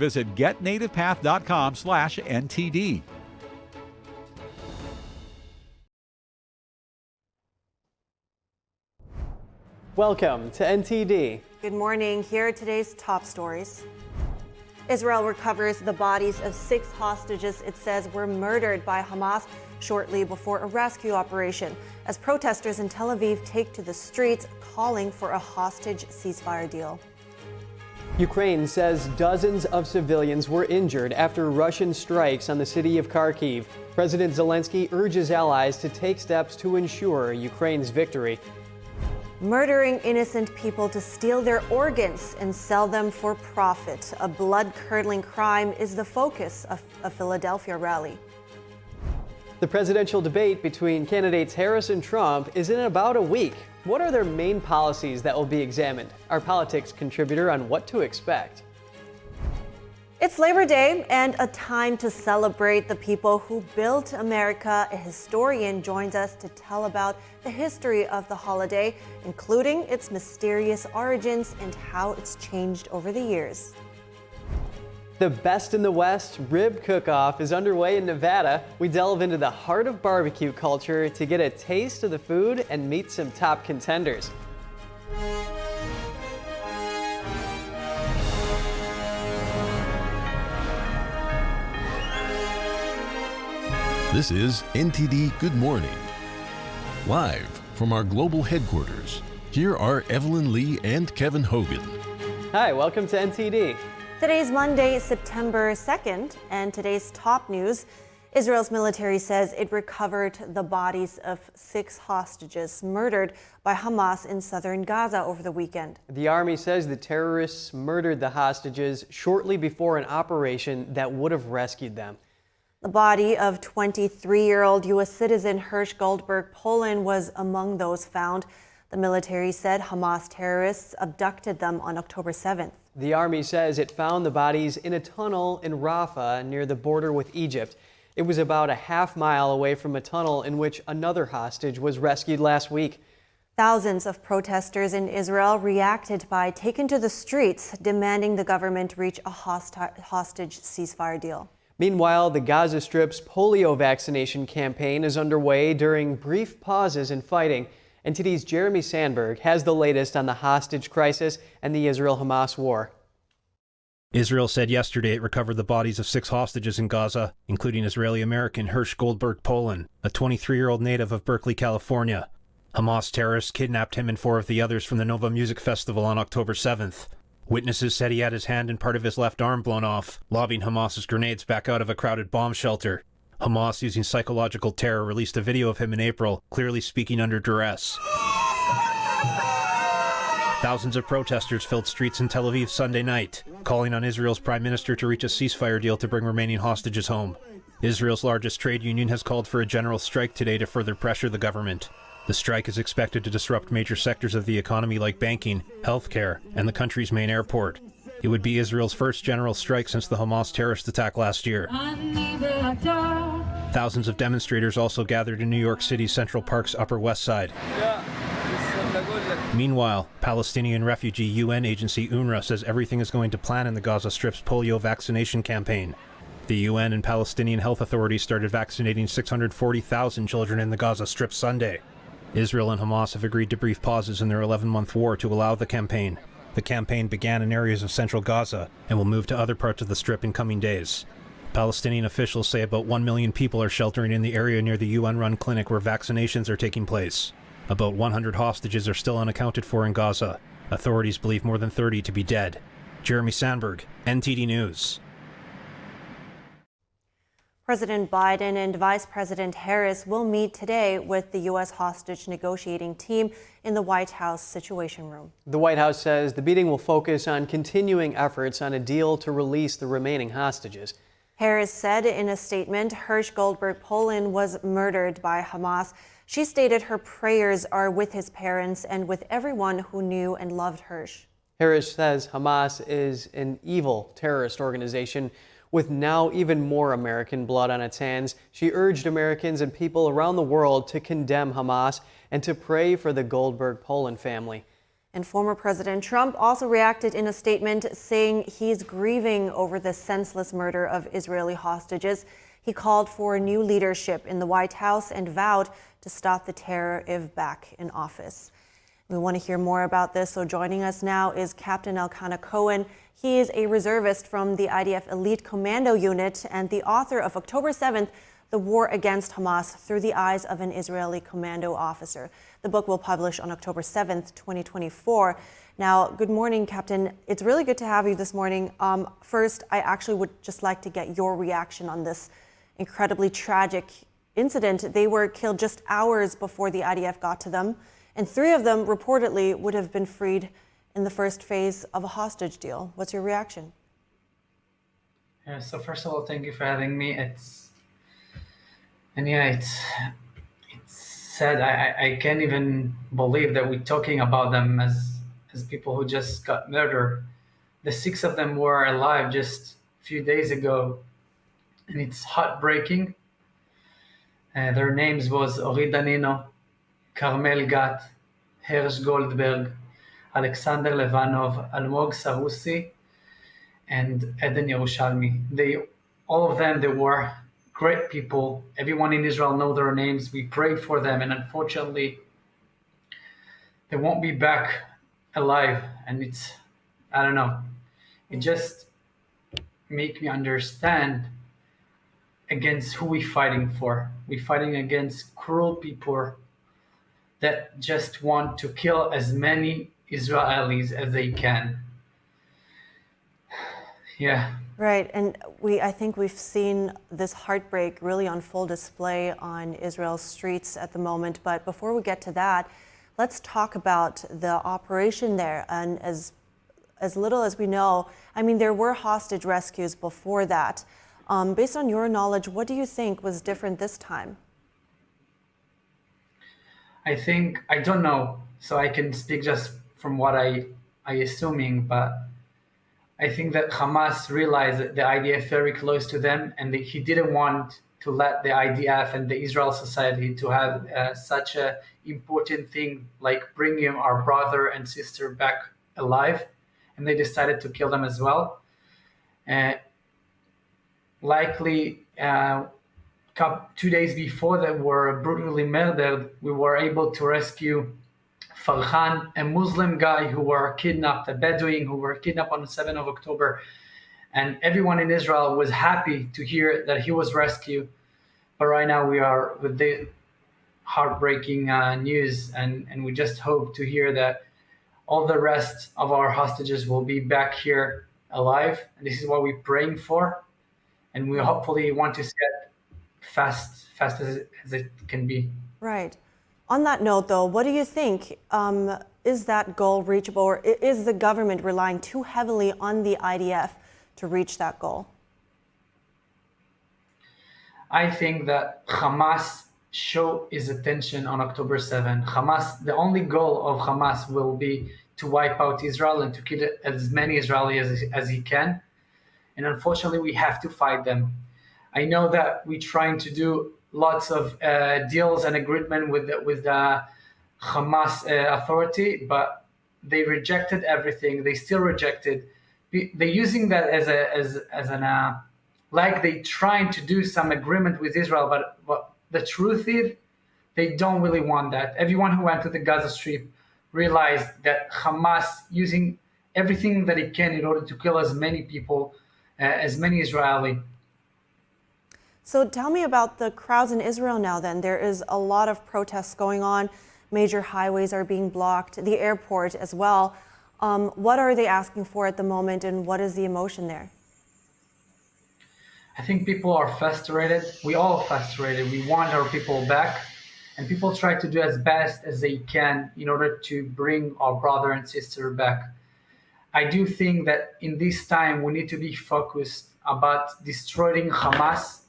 visit getnativepath.com/NTD. Welcome to NTD. Good morning. Here are today's top stories. Israel recovers the bodies of 6 hostages it says were murdered by Hamas shortly before a rescue operation, as protesters in Tel Aviv take to the streets calling for a hostage ceasefire deal. Ukraine says dozens of civilians were injured after Russian strikes on the city of Kharkiv. President Zelensky urges allies to take steps to ensure Ukraine's victory. Murdering innocent people to steal their organs and sell them for profit. A blood-curdling crime is the focus of a Philadelphia rally. The presidential debate between candidates Harris and Trump is in about a week. What are their main policies that will be examined? Our politics contributor on what to expect. It's Labor Day and a time to celebrate the people who built America. A historian joins us to tell about the history of the holiday, including its mysterious origins and how it's changed over the years. The Best in the West Rib Cook-Off is underway in Nevada. We delve into the heart of barbecue culture to get a taste of the food and meet some top contenders. This is NTD Good Morning. Live from our global headquarters, here are Evelyn Lee and Kevin Hogan. Hi, welcome to NTD. Today's Monday, September 2nd, and today's top news. Israel's military says it recovered the bodies of 6 hostages murdered by Hamas in southern Gaza over the weekend. The army says the terrorists murdered the hostages shortly before an operation that would have rescued them. The body of 23-year-old U.S. citizen Hersh Goldberg Poland was among those found. The military said Hamas terrorists abducted them on October 7th. The army says it found the bodies in a tunnel in Rafah near the border with Egypt. It was about a half-mile away from a tunnel in which another hostage was rescued last week. Thousands of protesters in Israel reacted by taking to the streets, demanding the government reach a hostage ceasefire deal. Meanwhile, the Gaza Strip's polio vaccination campaign is underway during brief pauses in fighting. NTD's Jeremy Sandberg has the latest on the hostage crisis and the Israel-Hamas war. Israel said yesterday it recovered the bodies of 6 hostages in Gaza, including Israeli-American Hersh Goldberg Poland, a 23-year-old native of Berkeley, California. Hamas terrorists kidnapped him and 4 of the others from the Nova Music Festival on October 7th. Witnesses said he had his hand and part of his left arm blown off, lobbing Hamas's grenades back out of a crowded bomb shelter. Hamas, using psychological terror, released a video of him in April, clearly speaking under duress. Thousands of protesters filled streets in Tel Aviv Sunday night, calling on Israel's prime minister to reach a ceasefire deal to bring remaining hostages home. Israel's largest trade union has called for a general strike today to further pressure the government. The strike is expected to disrupt major sectors of the economy like banking, healthcare, and the country's main airport. It would be Israel's first general strike since the Hamas terrorist attack last year. Thousands of demonstrators also gathered in New York City's Central Park's Upper West Side. Meanwhile, Palestinian refugee UN agency UNRWA says everything is going to plan in the Gaza Strip's polio vaccination campaign. The UN and Palestinian health authorities started vaccinating 640,000 children in the Gaza Strip Sunday. Israel and Hamas have agreed to brief pauses in their 11-month war to allow the campaign. The campaign began in areas of central Gaza and will move to other parts of the Strip in coming days. Palestinian officials say about 1 million people are sheltering in the area near the UN-run clinic where vaccinations are taking place. About 100 hostages are still unaccounted for in Gaza. Authorities believe more than 30 to be dead. Jeremy Sandberg, NTD News. President Biden and Vice President Harris will meet today with the U.S. hostage negotiating team in the White House Situation Room. The White House says the meeting will focus on continuing efforts on a deal to release the remaining hostages. Harris said in a statement, Hersh Goldberg Poland was murdered by Hamas. She stated her prayers are with his parents and with everyone who knew and loved Hersh. Harris says Hamas is an evil terrorist organization with now even more American blood on its hands. She urged Americans and people around the world to condemn Hamas and to pray for the Goldberg Poland family. And former President Trump also reacted in a statement saying he's grieving over the senseless murder of Israeli hostages. He called for new leadership in the White House and vowed to stop the terror if back in office. We want to hear more about this, so joining us now is Captain Elkanah Cohen. He is a reservist from the IDF Elite Commando Unit and the author of October 7th, The War Against Hamas Through the Eyes of an Israeli Commando Officer. The book will publish on October 7th, 2024. Now, good morning, Captain. It's really good to have you this morning. First, I actually would just like to get your reaction on this incredibly tragic incident. They were killed just hours before the IDF got to them, and 3 of them reportedly would have been freed in the first phase of a hostage deal. What's your reaction? Yeah, so first of all, thank you for having me. It's sad. I can't even believe that we're talking about them as people who just got murdered. The 6 of them were alive just a few days ago, and it's heartbreaking. Their names was Ori Danino, Carmel Gat, Hersh Goldberg, Alexander Levanov, Almog Sarusi, and Eden Yerushalmi. All of them, they were great people. Everyone in Israel know their names. We prayed for them, and unfortunately, they won't be back alive. And I don't know. It just make me understand against who we're fighting for. We're fighting against cruel people that just want to kill as many Israelis as they can. Yeah. Right, and I think we've seen this heartbreak really on full display on Israel's streets at the moment. But before we get to that, let's talk about the operation there. And as little as we know, I mean, there were hostage rescues before that. Based on your knowledge, what do you think was different this time? I don't know, so I can speak just from what I assuming, but I think that Hamas realized that the IDF very close to them, and he didn't want to let the IDF and the Israel society to have such a important thing like bringing our brother and sister back alive, and they decided to kill them as well. Likely 2 days before they were brutally murdered, we were able to rescue Farhan, a Muslim guy who were kidnapped, a Bedouin who were kidnapped on the 7th of October. And everyone in Israel was happy to hear that he was rescued. But right now we are with the heartbreaking news, and we just hope to hear that all the rest of our hostages will be back here alive. And this is what we're praying for. And we hopefully want to see it fast as it can be. Right. On that note, though, what do you think? Is that goal reachable, or is the government relying too heavily on the IDF to reach that goal? I think that Hamas show its attention on October 7th. The only goal of Hamas will be to wipe out Israel and to kill as many Israelis as he can. And unfortunately, we have to fight them. I know that we're trying to do lots of deals and agreement with the Hamas authority, but they rejected everything. They still rejected. They're using that as an like they trying to do some agreement with Israel, but the truth is they don't really want that. Everyone who went to the Gaza Strip realized that Hamas using everything that it can in order to kill as many people, as many Israeli. So tell me about the crowds in Israel now then. There is a lot of protests going on. Major highways are being blocked, the airport as well. What are they asking for at the moment, and what is the emotion there? I think people are frustrated. We all are frustrated. We want our people back, and people try to do as best as they can in order to bring our brother and sister back. I do think that in this time we need to be focused about destroying Hamas,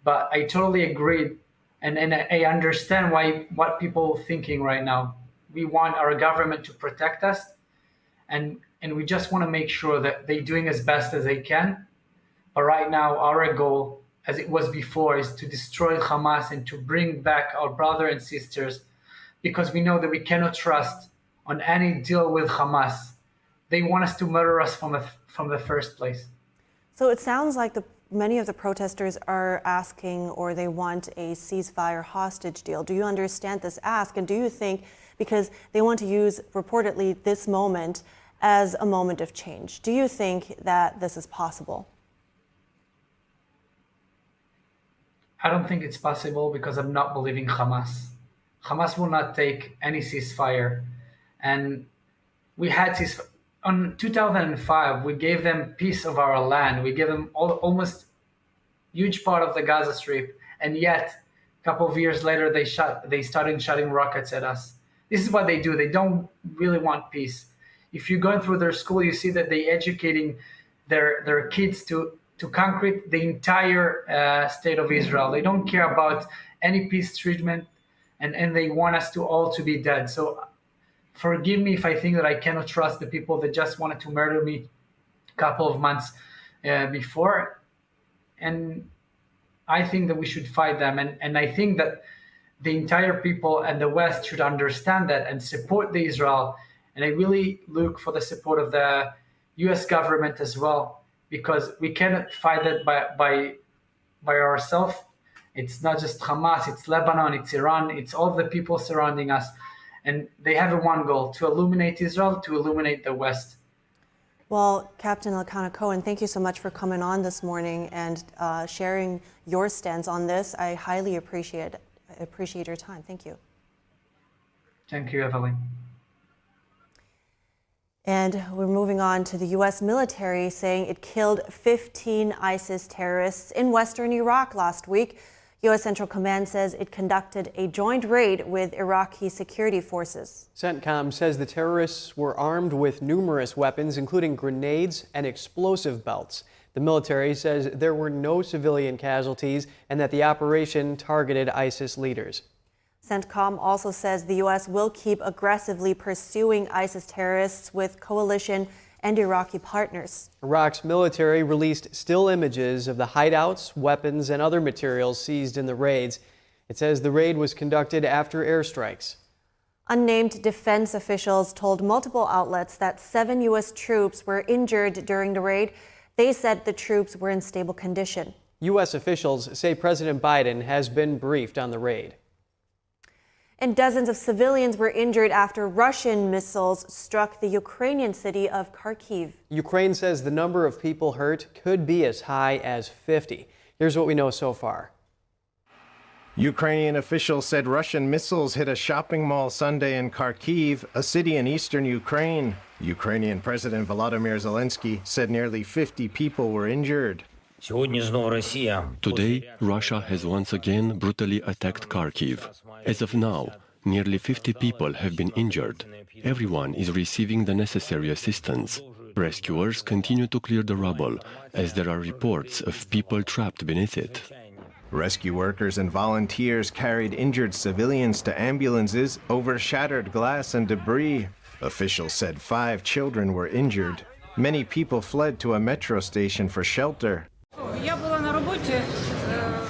but I totally agree, and I understand what people are thinking right now. We want our government to protect us, and we just want to make sure that they're doing as best as they can. But right now, our goal, as it was before, is to destroy Hamas and to bring back our brothers and sisters, because we know that we cannot trust on any deal with Hamas. They want us to murder us from the first place. So it sounds like many of the protesters are asking, or they want a ceasefire hostage deal. Do you understand this ask? And do you think, because they want to use reportedly this moment as a moment of change, do you think that this is possible? I don't think it's possible because I'm not believing Hamas. Hamas will not take any ceasefire. And we had ceasefire. On 2005, we gave them piece of our land. We gave them almost huge part of the Gaza Strip. And yet, a couple of years later, they started shooting rockets at us. This is what they do. They don't really want peace. If you're going through their school, you see that they're educating their kids to concrete the entire state of Israel. They don't care about any peace treatment, and they want us to all to be dead. So forgive me if I think that I cannot trust the people that just wanted to murder me a couple of months before. And I think that we should fight them. And I think that the entire people and the West should understand that and support the Israel. And I really look for the support of the US government as well, because we cannot fight it by ourselves. It's not just Hamas, it's Lebanon, it's Iran, it's all the people surrounding us. And they have one goal, to illuminate Israel, to illuminate the West. Well, Captain Elkanah Cohen, thank you so much for coming on this morning and sharing your stance on this. I highly appreciate your time. Thank you. Thank you, Evelyn. And we're moving on to the U.S. military saying it killed 15 ISIS terrorists in western Iraq last week. U.S. Central Command says it conducted a joint raid with Iraqi security forces. CENTCOM says the terrorists were armed with numerous weapons, including grenades and explosive belts. The military says there were no civilian casualties and that the operation targeted ISIS leaders. CENTCOM also says the U.S. will keep aggressively pursuing ISIS terrorists with coalition and Iraqi partners. Iraq's military released still images of the hideouts, weapons, and other materials seized in the raids. It says the raid was conducted after airstrikes. Unnamed defense officials told multiple outlets that 7 U.S. troops were injured during the raid. They said the troops were in stable condition. U.S. officials say President Biden has been briefed on the raid. And dozens of civilians were injured after Russian missiles struck the Ukrainian city of Kharkiv. Ukraine says the number of people hurt could be as high as 50. Here's what we know so far. Ukrainian officials said Russian missiles hit a shopping mall Sunday in Kharkiv, a city in eastern Ukraine. Ukrainian President Volodymyr Zelensky said nearly 50 people were injured. Today, Russia has once again brutally attacked Kharkiv. As of now, nearly 50 people have been injured. Everyone is receiving the necessary assistance. Rescuers continue to clear the rubble, as there are reports of people trapped beneath it. Rescue workers and volunteers carried injured civilians to ambulances over shattered glass and debris. Officials said 5 children were injured. Many people fled to a metro station for shelter.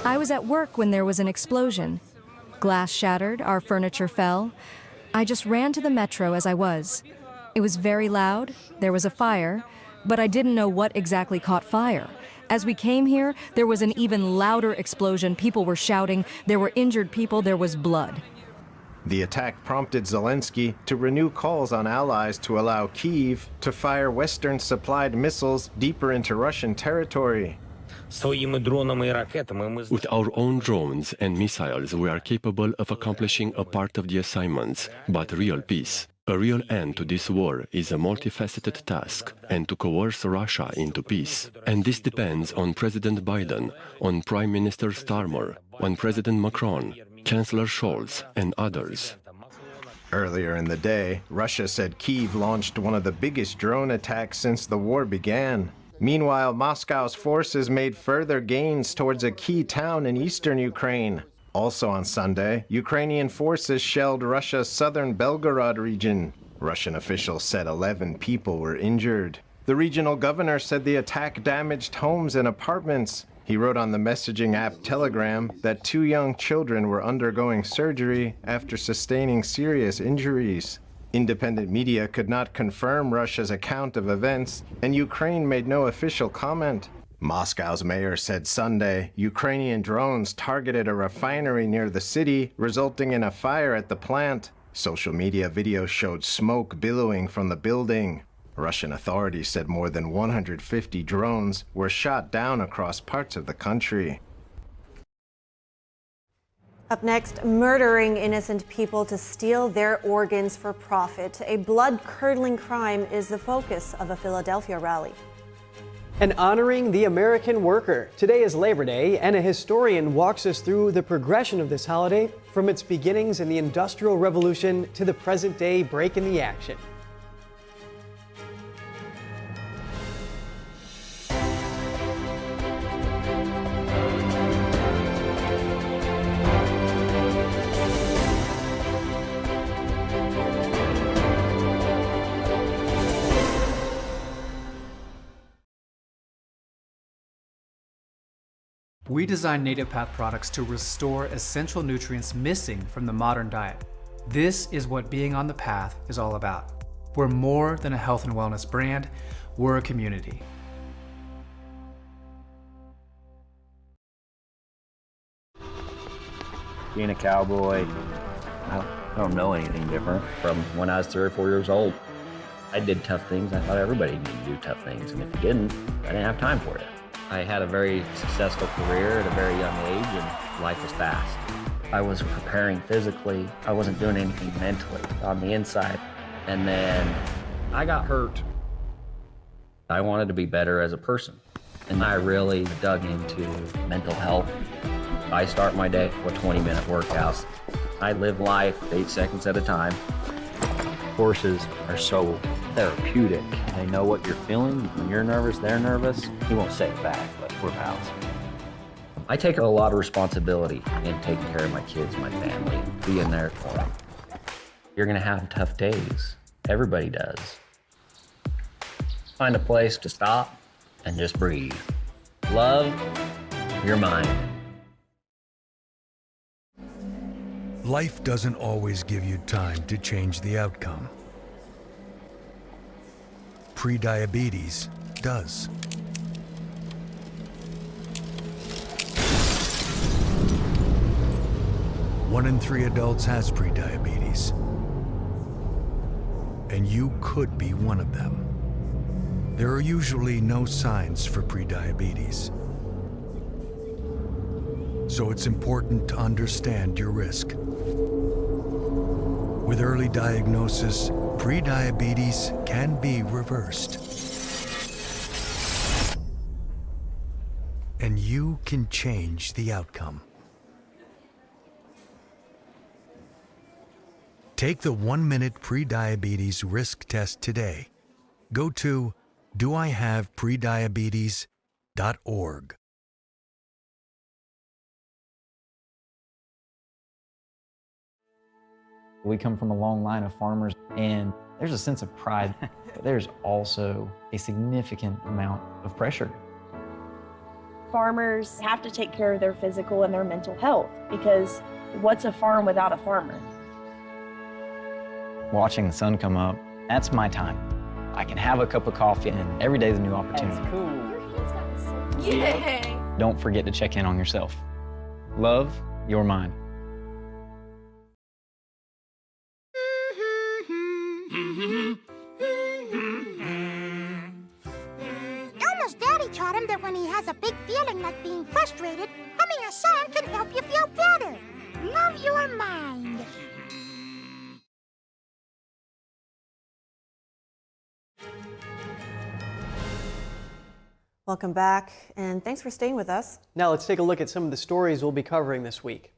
I was at work when there was an explosion. Glass shattered, our furniture fell. I just ran to the metro as I was. It was very loud, there was a fire, but I didn't know what exactly caught fire. As we came here, there was an even louder explosion. People were shouting, there were injured people, there was blood. The attack prompted Zelensky to renew calls on allies to allow Kyiv to fire Western-supplied missiles deeper into Russian territory. With our own drones and missiles, we are capable of accomplishing a part of the assignments, but real peace, a real end to this war is a multifaceted task, and to coerce Russia into peace. And this depends on President Biden, on Prime Minister Starmer, on President Macron, Chancellor Scholz, and others. Earlier in the day, Russia said Kyiv launched one of the biggest drone attacks since the war began. Meanwhile, Moscow's forces made further gains towards a key town in eastern Ukraine. Also on Sunday, Ukrainian forces shelled Russia's southern Belgorod region. Russian officials said 11 people were injured. The regional governor said the attack damaged homes and apartments. He wrote on the messaging app Telegram that 2 young children were undergoing surgery after sustaining serious injuries. Independent media could not confirm Russia's account of events, and Ukraine made no official comment. Moscow's mayor said Sunday Ukrainian drones targeted a refinery near the city, resulting in a fire at the plant. Social media videos showed smoke billowing from the building. Russian authorities said more than 150 drones were shot down across parts of the country. Up next, murdering innocent people to steal their organs for profit. A blood-curdling crime is the focus of a Philadelphia rally. And honoring the American worker. Today is Labor Day, and a historian walks us through the progression of this holiday from its beginnings in the Industrial Revolution to the present-day break in the action. We design Native Path products to restore essential nutrients missing from the modern diet. This is what being on the path is all about. We're more than a health and wellness brand, we're a community. Being a cowboy, I don't know anything different from when I was 3 or 4 years old. I did tough things. I thought everybody needed to do tough things, and if you didn't, I didn't have time for it. I had a very successful career at a very young age, and life was fast. I was preparing physically. I wasn't doing anything mentally on the inside. And then I got hurt. I wanted to be better as a person, and I really dug into mental health. I start my day with 20-minute workouts. I live life 8 seconds at a time. Horses are so therapeutic. They know what you're feeling. When you're nervous, they're nervous. You won't say it back, but we're pals. I take a lot of responsibility in taking care of my kids, my family, being there for them. You're gonna have tough days. Everybody does. Find a place to stop and just breathe. Love your mind. Life doesn't always give you time to change the outcome. Prediabetes does. One in 3 adults has prediabetes, and you could be one of them. There are usually no signs for prediabetes, so it's important to understand your risk. With early diagnosis, prediabetes can be reversed. And you can change the outcome. Take the 1-minute prediabetes risk test today. Go to doihaveprediabetes.org. We come from a long line of farmers, and there's a sense of pride, but there's also a significant amount of pressure. Farmers have to take care of their physical and their mental health, because what's a farm without a farmer? Watching the sun come up, that's my time. I can have a cup of coffee, and every day's a new opportunity. That's cool. Your hand's gotten so cute. Yay! Don't forget to check in on yourself. Love your mind. Elmo's daddy taught him that when he has a big feeling like being frustrated, humming a song can help you feel better. Love your mind. Welcome back, and thanks for staying with us. Now let's take a look at some of the stories we'll be covering this week.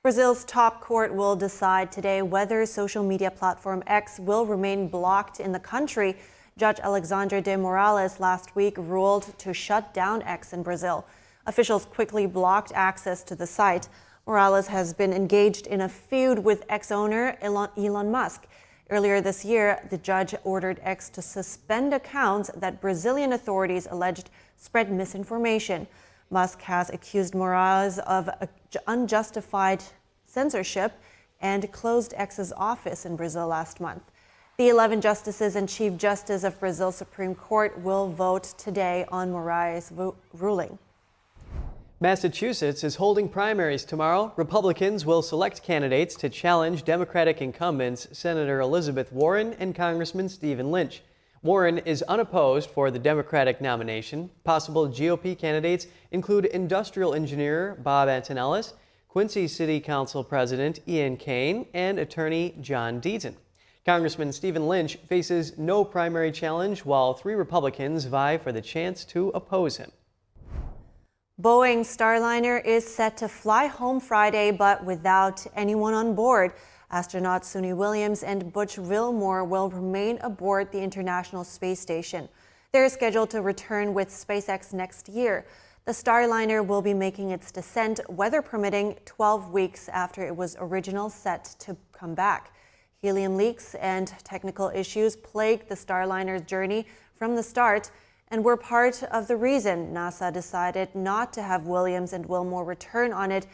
Brazil's top court will decide today whether social media platform X will remain blocked in the country. Judge Alexandre de Moraes last week ruled to shut down X in Brazil. Officials quickly blocked access to the site. Moraes has been engaged in a feud with X owner Elon Musk. Earlier this year, the judge ordered X to suspend accounts that Brazilian authorities alleged spread misinformation. Musk has accused Moraes of unjustified censorship and closed X's office in Brazil last month. The 11 justices and Chief Justice of Brazil's Supreme Court will vote today on Moraes' ruling. Massachusetts is holding primaries tomorrow. Republicans will select candidates to challenge Democratic incumbents Senator Elizabeth Warren and Congressman Stephen Lynch. Warren is unopposed for the Democratic nomination. Possible GOP candidates include industrial engineer Bob Antonellis, Quincy City Council President Ian Kane, and attorney John Deaton. Congressman Stephen Lynch faces no primary challenge, while 3 Republicans vie for the chance to oppose him. Boeing Starliner is set to fly home Friday, but without anyone on board. Astronauts Suni Williams and Butch Wilmore will remain aboard the International Space Station. They're scheduled to return with SpaceX next year. The Starliner will be making its descent, weather permitting, 12 weeks after it was originally set to come back. Helium leaks and technical issues plagued the Starliner's journey from the start and were part of the reason NASA decided not to have Williams and Wilmore return on it.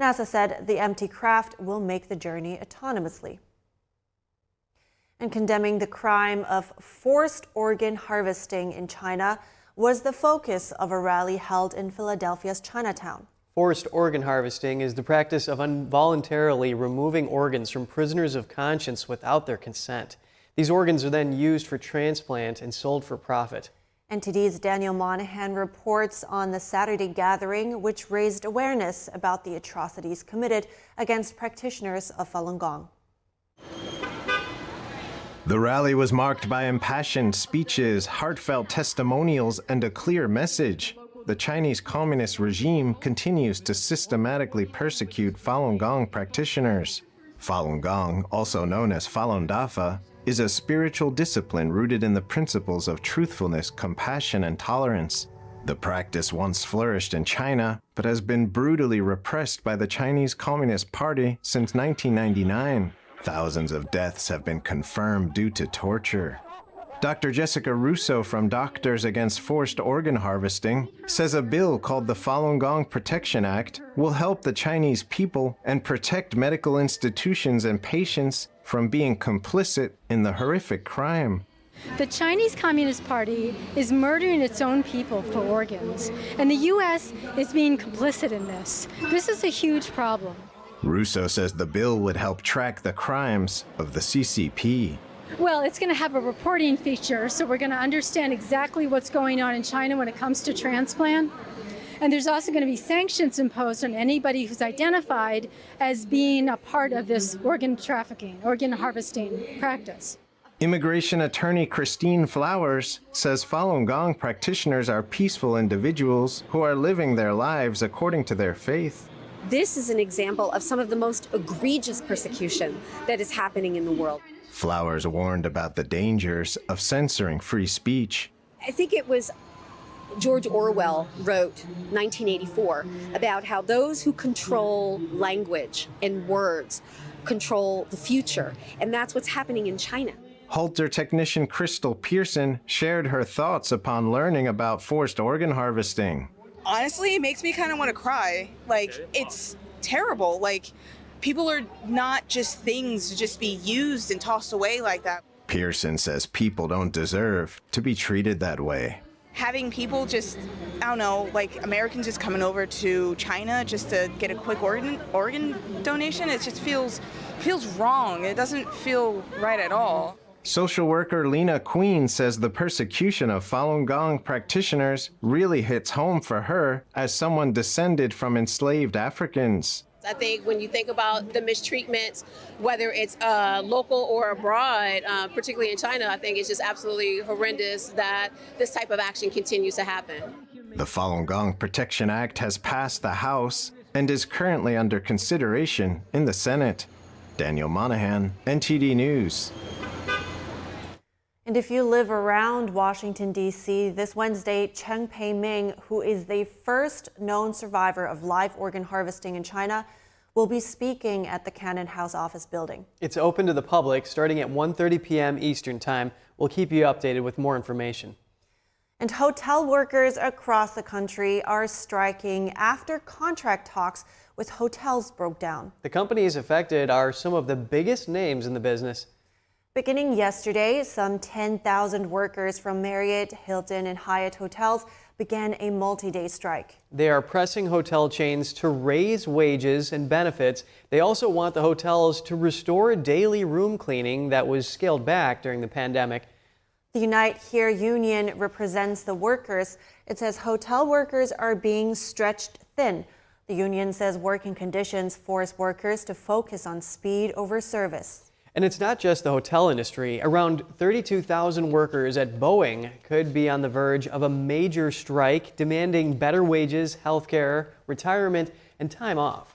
NASA said the empty craft will make the journey autonomously. And condemning the crime of forced organ harvesting in China was the focus of a rally held in Philadelphia's Chinatown. Forced organ harvesting is the practice of involuntarily removing organs from prisoners of conscience without their consent. These organs are then used for transplant and sold for profit. NTD's Daniel Monahan reports on the Saturday gathering, which raised awareness about the atrocities committed against practitioners of Falun Gong. The rally was marked by impassioned speeches, heartfelt testimonials, and a clear message. The Chinese Communist regime continues to systematically persecute Falun Gong practitioners. Falun Gong, also known as Falun Dafa, is a spiritual discipline rooted in the principles of truthfulness, compassion, and tolerance. The practice once flourished in China, but has been brutally repressed by the Chinese Communist Party since 1999. Thousands of deaths have been confirmed due to torture. Dr. Jessica Russo from Doctors Against Forced Organ Harvesting says a bill called the Falun Gong Protection Act will help the Chinese people and protect medical institutions and patients from being complicit in the horrific crime. The Chinese Communist Party is murdering its own people for organs, and the U.S. is being complicit in this. This is a huge problem. Russo says the bill would help track the crimes of the CCP. Well, it's going to have a reporting feature, so we're going to understand exactly what's going on in China when it comes to transplant. And there's also going to be sanctions imposed on anybody who's identified as being a part of this organ trafficking, organ harvesting practice. Immigration attorney Christine Flowers says Falun Gong practitioners are peaceful individuals who are living their lives according to their faith. This is an example of some of the most egregious persecution that is happening in the world. Flowers warned about the dangers of censoring free speech. I think it was George Orwell wrote 1984 about how those who control language and words control the future, and that's what's happening in China. Halter technician Crystal Pearson shared her thoughts upon learning about forced organ harvesting. Honestly, it makes me kind of want to cry. Like, it's terrible. Like, people are not just things to just be used and tossed away like that. Pearson says people don't deserve to be treated that way. Having people just, I don't know, like Americans just coming over to China just to get a quick organ donation, it just feels wrong. It doesn't feel right at all. Social worker Lena Queen says the persecution of Falun Gong practitioners really hits home for her as someone descended from enslaved Africans. I think when you think about the mistreatment, whether it's local or abroad, particularly in China, I think it's just absolutely horrendous that this type of action continues to happen. The Falun Gong Protection Act has passed the House and is currently under consideration in the Senate. Daniel Monahan, NTD News. And if you live around Washington, D.C., this Wednesday, Cheng Pei-ming, who is the first known survivor of live organ harvesting in China, will be speaking at the Cannon House office building. It's open to the public starting at 1:30 p.m. Eastern Time. We'll keep you updated with more information. And hotel workers across the country are striking after contract talks with hotels broke down. The companies affected are some of the biggest names in the business. Beginning yesterday, some 10,000 workers from Marriott, Hilton, and Hyatt hotels began a multi-day strike. They are pressing hotel chains to raise wages and benefits. They also want the hotels to restore daily room cleaning that was scaled back during the pandemic. The Unite Here union represents the workers. It says hotel workers are being stretched thin. The union says working conditions force workers to focus on speed over service. And it's not just the hotel industry. Around 32,000 workers at Boeing could be on the verge of a major strike demanding better wages, health care, retirement, and time off.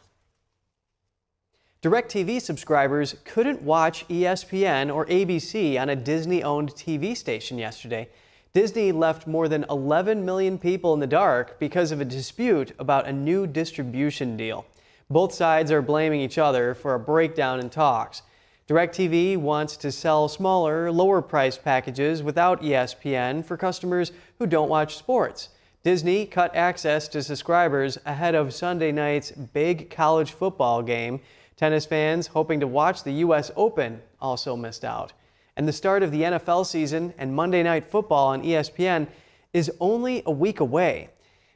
DIRECTV subscribers couldn't watch ESPN or ABC on a Disney-owned TV station yesterday. Disney left more than 11 million people in the dark because of a dispute about a new distribution deal. Both sides are blaming each other for a breakdown in talks. DIRECTV wants to sell smaller, lower-priced packages without ESPN for customers who don't watch sports. Disney cut access to subscribers ahead of Sunday night's big college football game. Tennis fans hoping to watch the U.S. Open also missed out. And the start of the NFL season and Monday Night Football on ESPN is only a week away.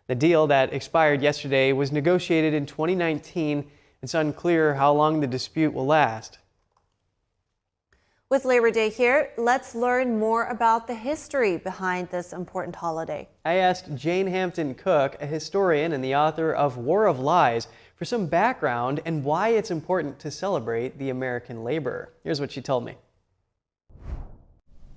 The deal that expired yesterday was negotiated in 2019. It's unclear how long the dispute will last. With Labor Day here, let's learn more about the history behind this important holiday. I asked Jane Hampton Cook, a historian and the author of War of Lies, for some background and why it's important to celebrate the American laborer. Here's what she told me.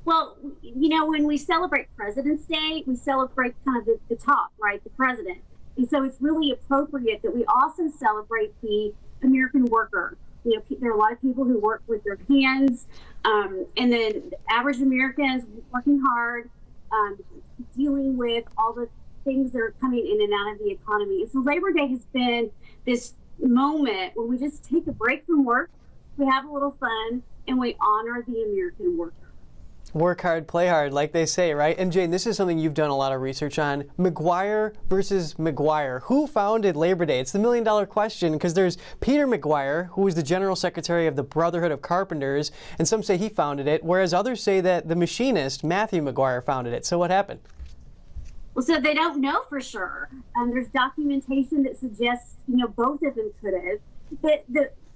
Well, you know, when we celebrate President's Day, we celebrate kind of the top, right, the president. And so it's really appropriate that we also celebrate the American worker. You know, there are a lot of people who work with their hands, and then the average Americans working hard, dealing with all the things that are coming in and out of the economy. And so Labor Day has been this moment where we just take a break from work, we have a little fun, and we honor the American worker. Work hard, play hard, like they say, right? And Jane, this is something you've done a lot of research on. McGuire versus McGuire. Who founded Labor Day? It's the million-dollar question, because there's Peter McGuire, who was the General Secretary of the Brotherhood of Carpenters, and some say he founded it, whereas others say that the machinist, Matthew McGuire, founded it. So what happened? Well, so they don't know for sure. There's documentation that suggests, you know, both of them could have. But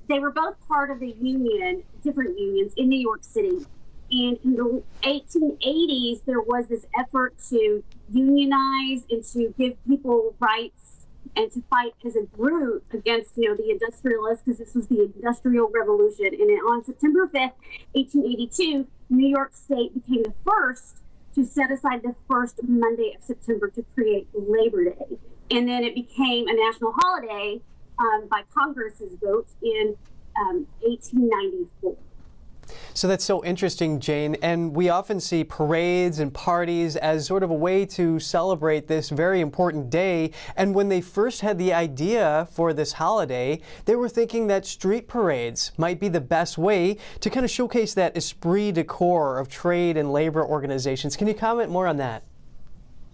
they were both part of a union, different unions in New York City. And in the 1880s, there was this effort to unionize and to give people rights and to fight as a group against, you know, the industrialists, because this was the Industrial Revolution. And on September 5th, 1882, New York State became the first to set aside the first Monday of September to create Labor Day. And then it became a national holiday by Congress's vote in 1894. So that's so interesting, Jane, and we often see parades and parties as sort of a way to celebrate this very important day. And when they first had the idea for this holiday, they were thinking that street parades might be the best way to kind of showcase that esprit de corps of trade and labor organizations. Can you comment more on that?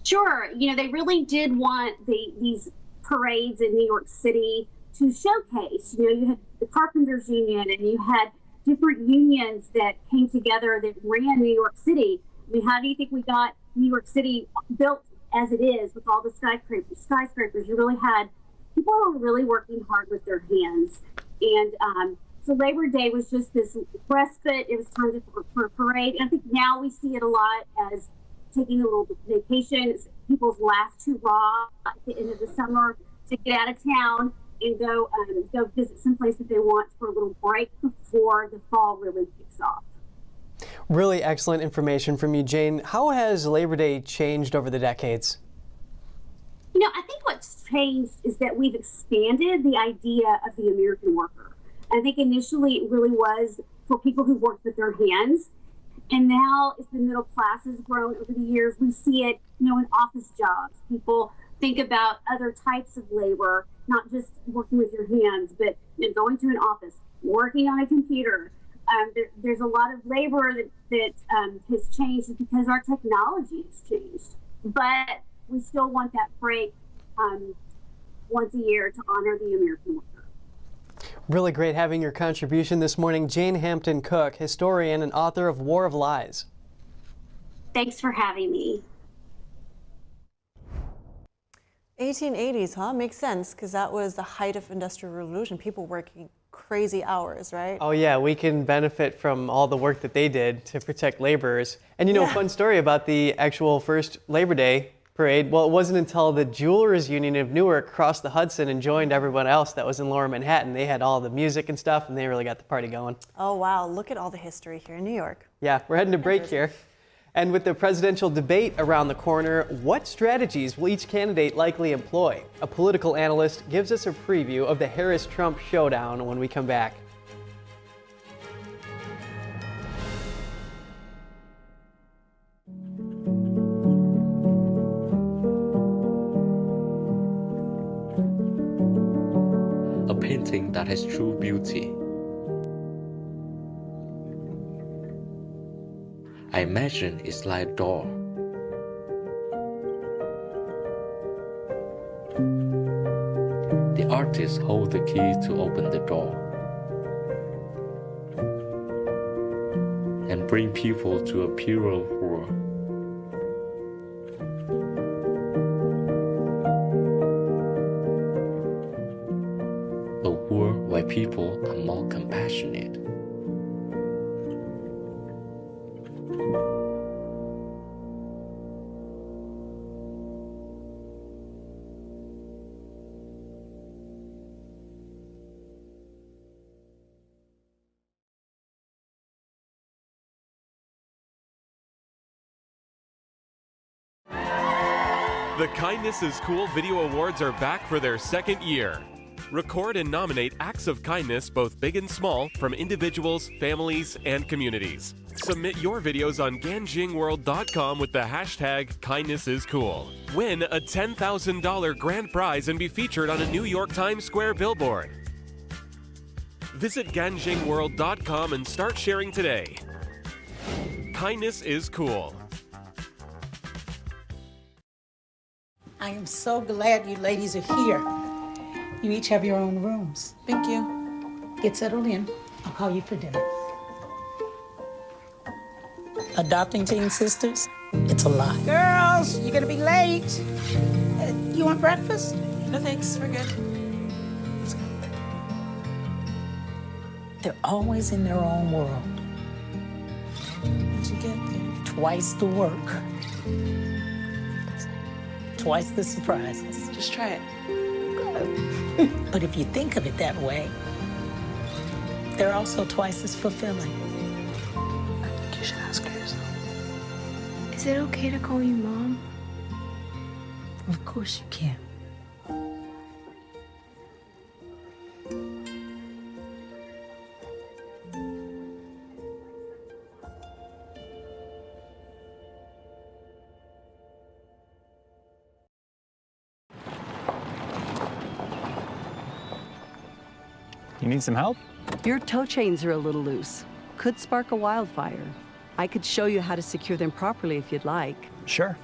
Sure. You know, they really did want these parades in New York City to showcase. You know, you had the Carpenters Union and you had different unions that came together that ran New York City. I mean, how do you think we got New York City built as it is with all the skyscrapers? You really had people who were really working hard with their hands. And so Labor Day was just this respite. It was time for a parade. And I think now we see it a lot as taking a little vacation. It's people's last hurrah at the end of the summer to get out of town and go visit someplace that they want for a little break before the fall really kicks off. Really excellent information from you, Jane. How has Labor Day changed over the decades? You know, I think what's changed is that we've expanded the idea of the American worker. I think initially it really was for people who worked with their hands. And now as the middle class has grown over the years, we see it, you know, in office jobs. People think about other types of labor, not just working with your hands, but you know, going to an office, working on a computer. There's a lot of labor that has changed because our technology has changed. but we still want that break once a year to honor the American worker. Really great having your contribution this morning. Jane Hampton Cook, historian and author of War of Lies. Thanks for having me. 1880s, huh? Makes sense, because that was the height of Industrial Revolution. People working crazy hours, right? Oh yeah, we can benefit from all the work that they did to protect laborers. And you know, Yeah. fun story about the actual first Labor Day parade. Well, it wasn't until the Jewelers Union of Newark crossed the Hudson and joined everyone else that was in Lower Manhattan. They had all the music and stuff, and they really got the party going. Oh, wow. Look at all the history here in New York. Yeah, we're heading to break here. And with the presidential debate around the corner, what strategies will each candidate likely employ? A political analyst gives us a preview of the Harris-Trump showdown when we come back. A painting that has true beauty. I imagine it's like a door. The artist holds the key to open the door and bring people to a purer world. A world where people are more compassionate. The Kindness is Cool Video Awards are back for their second year. Record and nominate acts of kindness, both big and small, from individuals, families, and communities. Submit your videos on ganjingworld.com with the hashtag KindnessIsCool. Win a $10,000 grand prize and be featured on a New York Times Square billboard. Visit ganjingworld.com and start sharing today. Kindness is cool. I am so glad you ladies are here. You each have your own rooms. Thank you. Get settled in. I'll call you for dinner. Adopting teen sisters, it's a lot. Girls, you're gonna be late. You want breakfast? No thanks, we're good. They're always in their own world. What'd you get there? Twice the work. Twice the surprises. Just try it. But if you think of it that way, they're also twice as fulfilling. I think you should ask her yourself. Is it okay to call you Mom? Of course you can. You need some help? Your tow chains are a little loose. Could spark a wildfire. I could show you how to secure them properly if you'd like. Sure.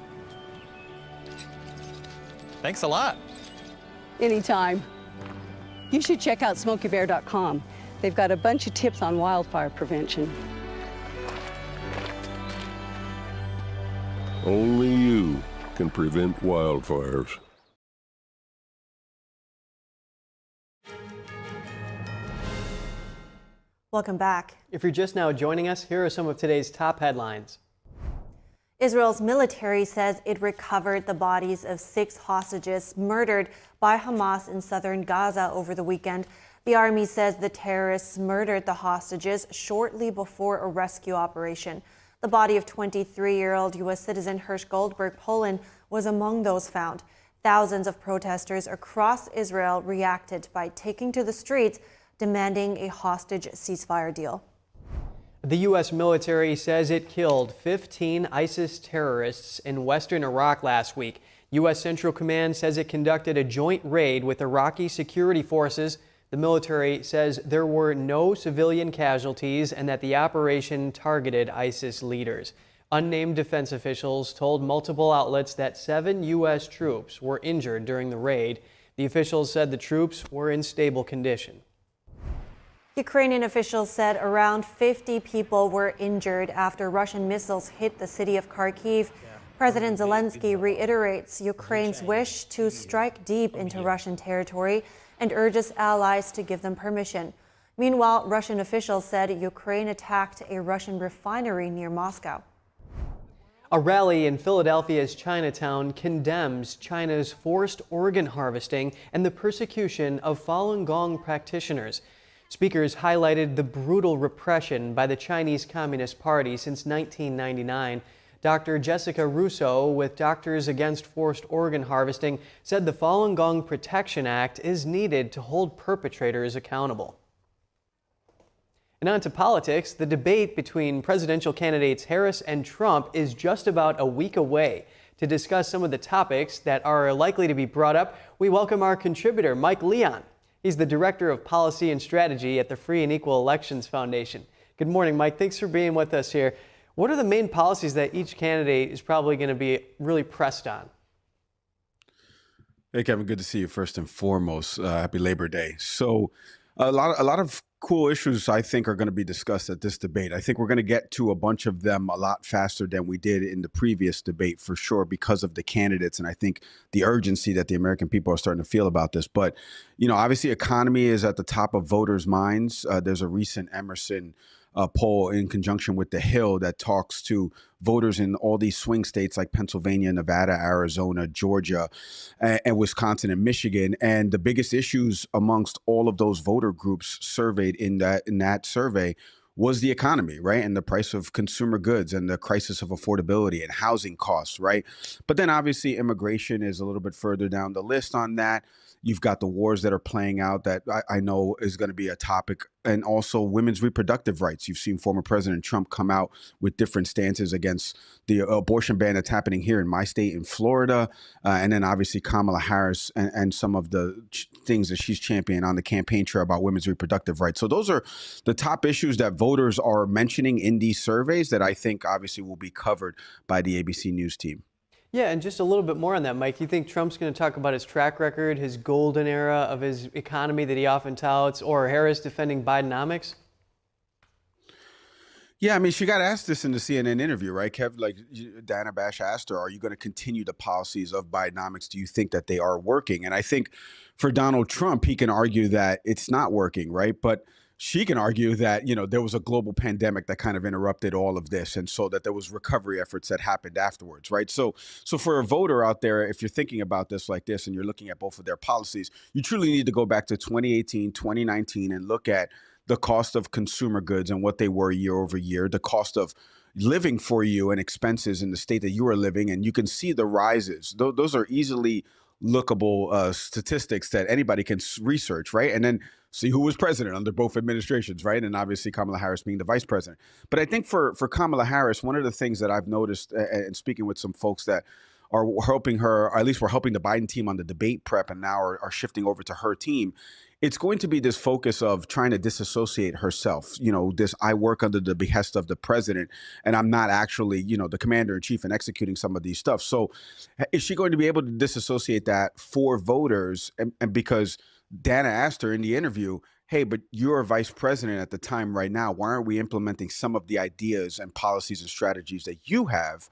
Thanks a lot. Anytime. You should check out SmokeyBear.com. They've got a bunch of tips on wildfire prevention. Only you can prevent wildfires. Welcome back. If you're just now joining us, here are some of today's top headlines. Israel's military says it recovered the bodies of 6 hostages murdered by Hamas in southern Gaza over the weekend. The army says the terrorists murdered the hostages shortly before a rescue operation. The body of 23-year-old U.S. citizen Hirsch Goldberg, Poland, was among those found. Thousands of protesters across Israel reacted by taking to the streets, demanding a hostage ceasefire deal. The U.S. military says it killed 15 ISIS terrorists in western Iraq last week. U.S. Central Command says it conducted a joint raid with Iraqi security forces. The military says there were no civilian casualties and that the operation targeted ISIS leaders. Unnamed defense officials told multiple outlets that 7 U.S. troops were injured during the raid. The officials said the troops were in stable condition. Ukrainian officials said around 50 people were injured after Russian missiles hit the city of Kharkiv. President Zelensky reiterates Ukraine's wish to strike deep into Russian territory and urges allies to give them permission. Meanwhile, Russian officials said Ukraine attacked a Russian refinery near Moscow. A rally in Philadelphia's Chinatown condemns China's forced organ harvesting and the persecution of Falun Gong practitioners. Speakers highlighted the brutal repression by the Chinese Communist Party since 1999. Dr. Jessica Russo with Doctors Against Forced Organ Harvesting said the Falun Gong Protection Act is needed to hold perpetrators accountable. And on to politics. The debate between presidential candidates Harris and Trump is just about a week away. To discuss some of the topics that are likely to be brought up, we welcome our contributor, Mike Leon. He's the Director of Policy and Strategy at the Free and Equal Elections Foundation. Good morning, Mike. Thanks for being with us here. What are the main policies that each candidate is probably going to be really pressed on? Hey, Kevin, good to see you first and foremost. Happy Labor Day. So a lot of cool issues, I think, are going to be discussed at this debate. I think we're going to get to a bunch of them a lot faster than we did in the previous debate, for sure, because of the candidates. And I think the urgency that the American people are starting to feel about this. But, you know, obviously, economy is at the top of voters' minds. There's a recent Emerson poll in conjunction with The Hill that talks to voters in all these swing states like Pennsylvania, Nevada, Arizona, Georgia, and Wisconsin and Michigan. And the biggest issues amongst all of those voter groups surveyed in that survey was the economy, right? And the price of consumer goods and the crisis of affordability and housing costs, right? But then obviously immigration is a little bit further down the list on that. You've got the wars that are playing out that I know is going to be a topic, and also women's reproductive rights. You've seen former President Trump come out with different stances against the abortion ban that's happening here in my state in Florida. And then obviously Kamala Harris and some of the things that she's championing on the campaign trail about women's reproductive rights. So those are the top issues that voters are mentioning in these surveys that I think obviously will be covered by the ABC News team. Yeah, and just a little bit more on that, Mike. You think Trump's going to talk about his track record, his golden era of his economy that he often touts, or Harris defending Bidenomics? Yeah, I mean, she got asked this in the CNN interview, right, Kev? Like, Diana Bash asked her, are you going to continue the policies of Bidenomics? Do you think that they are working? And I think for Donald Trump, he can argue that it's not working, right? But she can argue that, you know, there was a global pandemic that kind of interrupted all of this, and so that there was recovery efforts that happened afterwards, right? So for a voter out there, if you're thinking about this like this and you're looking at both of their policies, you truly need to go back to 2018, 2019 and look at the cost of consumer goods and what they were year over year, the cost of living for you and expenses in the state that you are living, and you can see the rises. Those are easily lookable statistics that anybody can research, right? And then see who was president under both administrations, right? And obviously Kamala Harris being the vice president. But I think for Kamala Harris, one of the things that I've noticed and speaking with some folks that are helping her, or at least we're helping the Biden team on the debate prep and now are shifting over to her team, it's going to be this focus of trying to disassociate herself. You know, this, I work under the behest of the president and I'm not actually, you know, the commander in chief and executing some of these stuff. So is she going to be able to disassociate that for voters? And because Dana asked her in the interview, hey, but you're a vice president at the time right now. Why aren't we implementing some of the ideas and policies and strategies that you have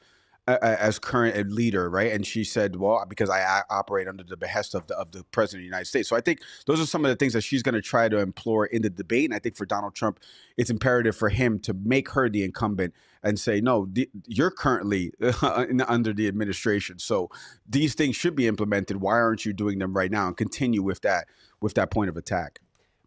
as current leader, right? And she said, well, because I operate under the behest of the president of the United States. So I think those are some of the things that she's going to try to implore in the debate. And I think for Donald Trump, it's imperative for him to make her the incumbent and say, no, you're currently under the administration. So these things should be implemented. Why aren't you doing them right now? And continue with that point of attack.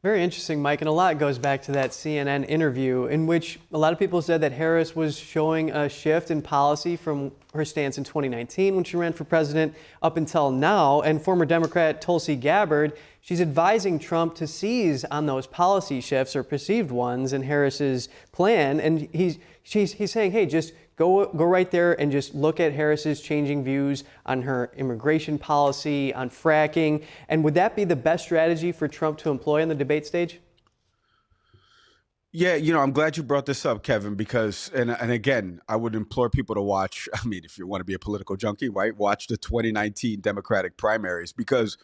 Very interesting, Mike, and a lot goes back to that CNN interview in which a lot of people said that Harris was showing a shift in policy from her stance in 2019 when she ran for president up until now. And former Democrat Tulsi Gabbard, she's advising Trump to seize on those policy shifts or perceived ones in Harris's plan. And he's saying, hey, just go right there and just look at Harris's changing views on her immigration policy, on fracking. And would that be the best strategy for Trump to employ on the debate stage? Yeah, I'm glad you brought this up, Kevin, because, and again, I would implore people to watch, if you want to be a political junkie, right, watch the 2019 Democratic primaries, because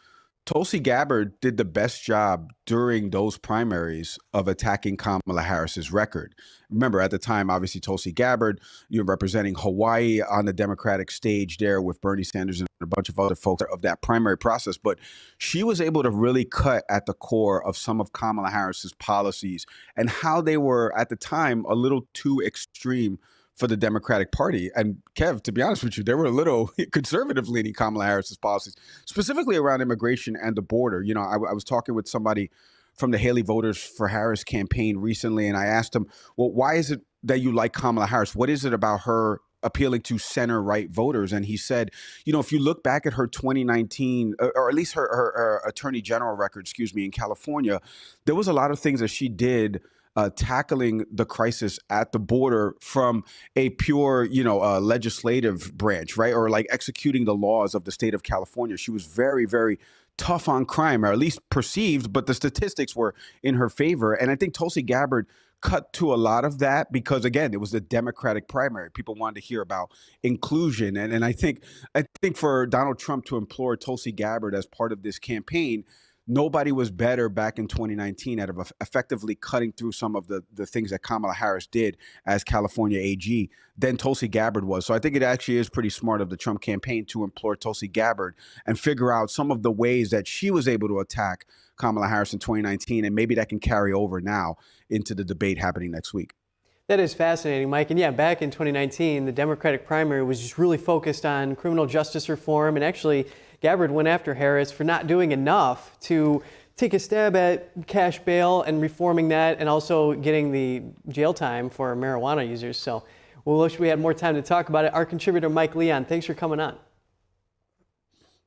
Tulsi Gabbard did the best job during those primaries of attacking Kamala Harris's record. Remember, at the time, obviously, Tulsi Gabbard, representing Hawaii on the Democratic stage there with Bernie Sanders and a bunch of other folks of that primary process. But she was able to really cut at the core of some of Kamala Harris's policies and how they were, at the time, a little too extreme for the Democratic Party. And Kev, to be honest with you, they were a little conservative leaning Kamala Harris's policies, specifically around immigration and the border. I was talking with somebody from the Haley Voters for Harris campaign recently, and I asked him, well, why is it that you like Kamala Harris? What is it about her appealing to center-right voters? And he said, if you look back at her 2019, or at least her attorney general record, in California, there was a lot of things that she did tackling the crisis at the border from a pure, legislative branch, right? Or like executing the laws of the state of California. She was very, very tough on crime, or at least perceived, but the statistics were in her favor. And I think Tulsi Gabbard cut to a lot of that because, again, it was the Democratic primary. People wanted to hear about inclusion. And I think for Donald Trump to implore Tulsi Gabbard as part of this campaign, nobody was better back in 2019 at effectively cutting through some of the things that Kamala Harris did as California AG than Tulsi Gabbard was. So I think it actually is pretty smart of the Trump campaign to implore Tulsi Gabbard and figure out some of the ways that she was able to attack Kamala Harris in 2019, and maybe that can carry over now into the debate happening next week. That is fascinating, Mike. And yeah, back in 2019, the Democratic primary was just really focused on criminal justice reform, and actually Gabbard went after Harris for not doing enough to take a stab at cash bail and reforming that, and also getting the jail time for marijuana users. So we wish we had more time to talk about it. Our contributor, Mike Leon, thanks for coming on.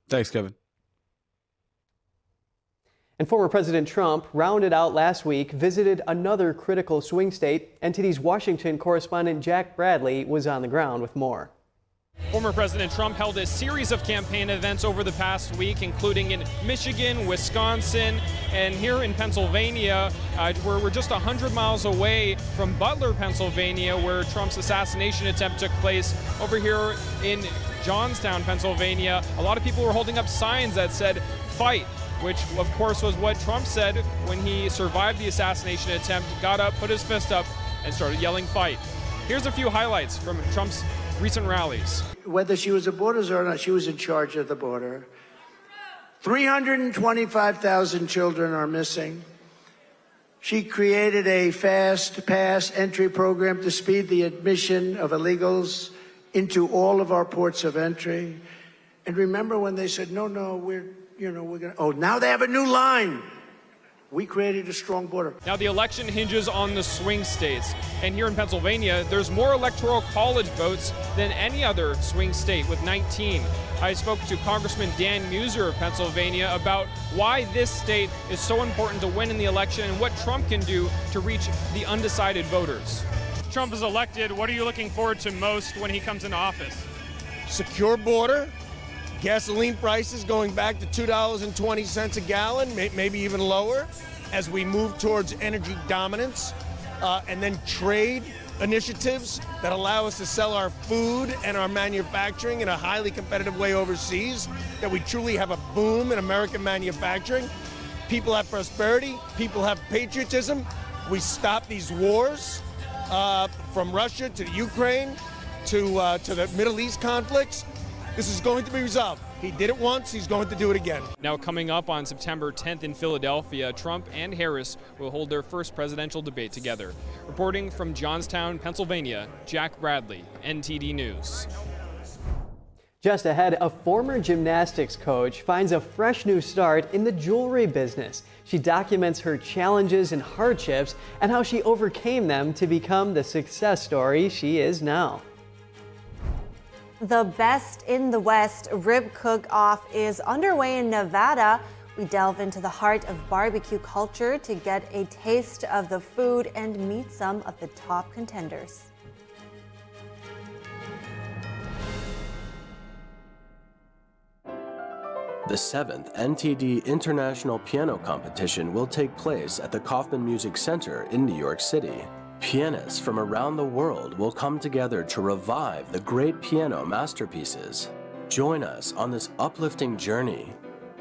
Thanks, Kevin. And former President Trump, rounded out last week, visited another critical swing state. NTD's Washington correspondent Jack Bradley was on the ground with more. Former President Trump held a series of campaign events over the past week, including in Michigan, Wisconsin, and here in Pennsylvania. We're just 100 miles away from Butler, Pennsylvania, where Trump's assassination attempt took place. Over here in Johnstown, Pennsylvania, a lot of people were holding up signs that said, "Fight," which of course was what Trump said when he survived the assassination attempt, got up, put his fist up, and started yelling, "Fight." Here's a few highlights from Trump's recent rallies. Whether she was a border czar or not, she was in charge of the border. 325,000 children are missing. She created a fast pass entry program to speed the admission of illegals into all of our ports of entry. And remember when they said, no, we're gonna, now they have a new line. We created a strong border. Now the election hinges on the swing states. And here in Pennsylvania, there's more electoral college votes than any other swing state with 19. I spoke to Congressman Dan Muser of Pennsylvania about why this state is so important to win in the election and what Trump can do to reach the undecided voters. Trump is elected. What are you looking forward to most when he comes into office? Secure border. Gasoline prices going back to $2.20 a gallon, maybe even lower, as we move towards energy dominance, and then trade initiatives that allow us to sell our food and our manufacturing in a highly competitive way overseas, that we truly have a boom in American manufacturing. People have prosperity, people have patriotism. We stop these wars from Russia to the Ukraine to the Middle East conflicts. This is going to be resolved. He did it once, he's going to do it again. Now coming up on September 10th in Philadelphia, Trump and Harris will hold their first presidential debate together. Reporting from Johnstown, Pennsylvania, Jack Bradley, NTD News. Just ahead, a former gymnastics coach finds a fresh new start in the jewelry business. She documents her challenges and hardships and how she overcame them to become the success story she is now. The Best in the West Rib Cook-Off is underway in Nevada. We delve into the heart of barbecue culture to get a taste of the food and meet some of the top contenders. The 7th NTD International Piano Competition will take place at the Kaufman Music Center in New York City. Pianists from around the world will come together to revive the great piano masterpieces. Join us on this uplifting journey.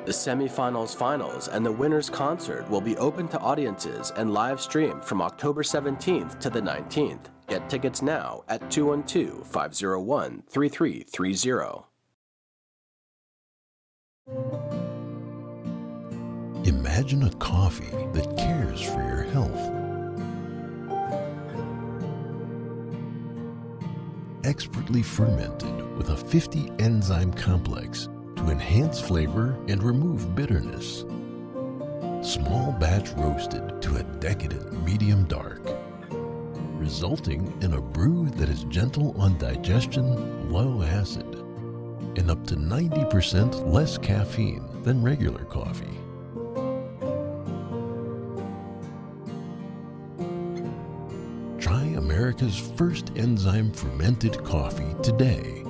The semifinals, finals, and the winner's concert will be open to audiences and live streamed from October 17th to the 19th. Get tickets now at 212-501-3330. Imagine a coffee that cares for your health. Expertly fermented with a 50 enzyme complex to enhance flavor and remove bitterness. Small batch roasted to a decadent medium dark, resulting in a brew that is gentle on digestion, low acid, and up to 90% less caffeine than regular coffee. Try America's first enzyme fermented coffee today.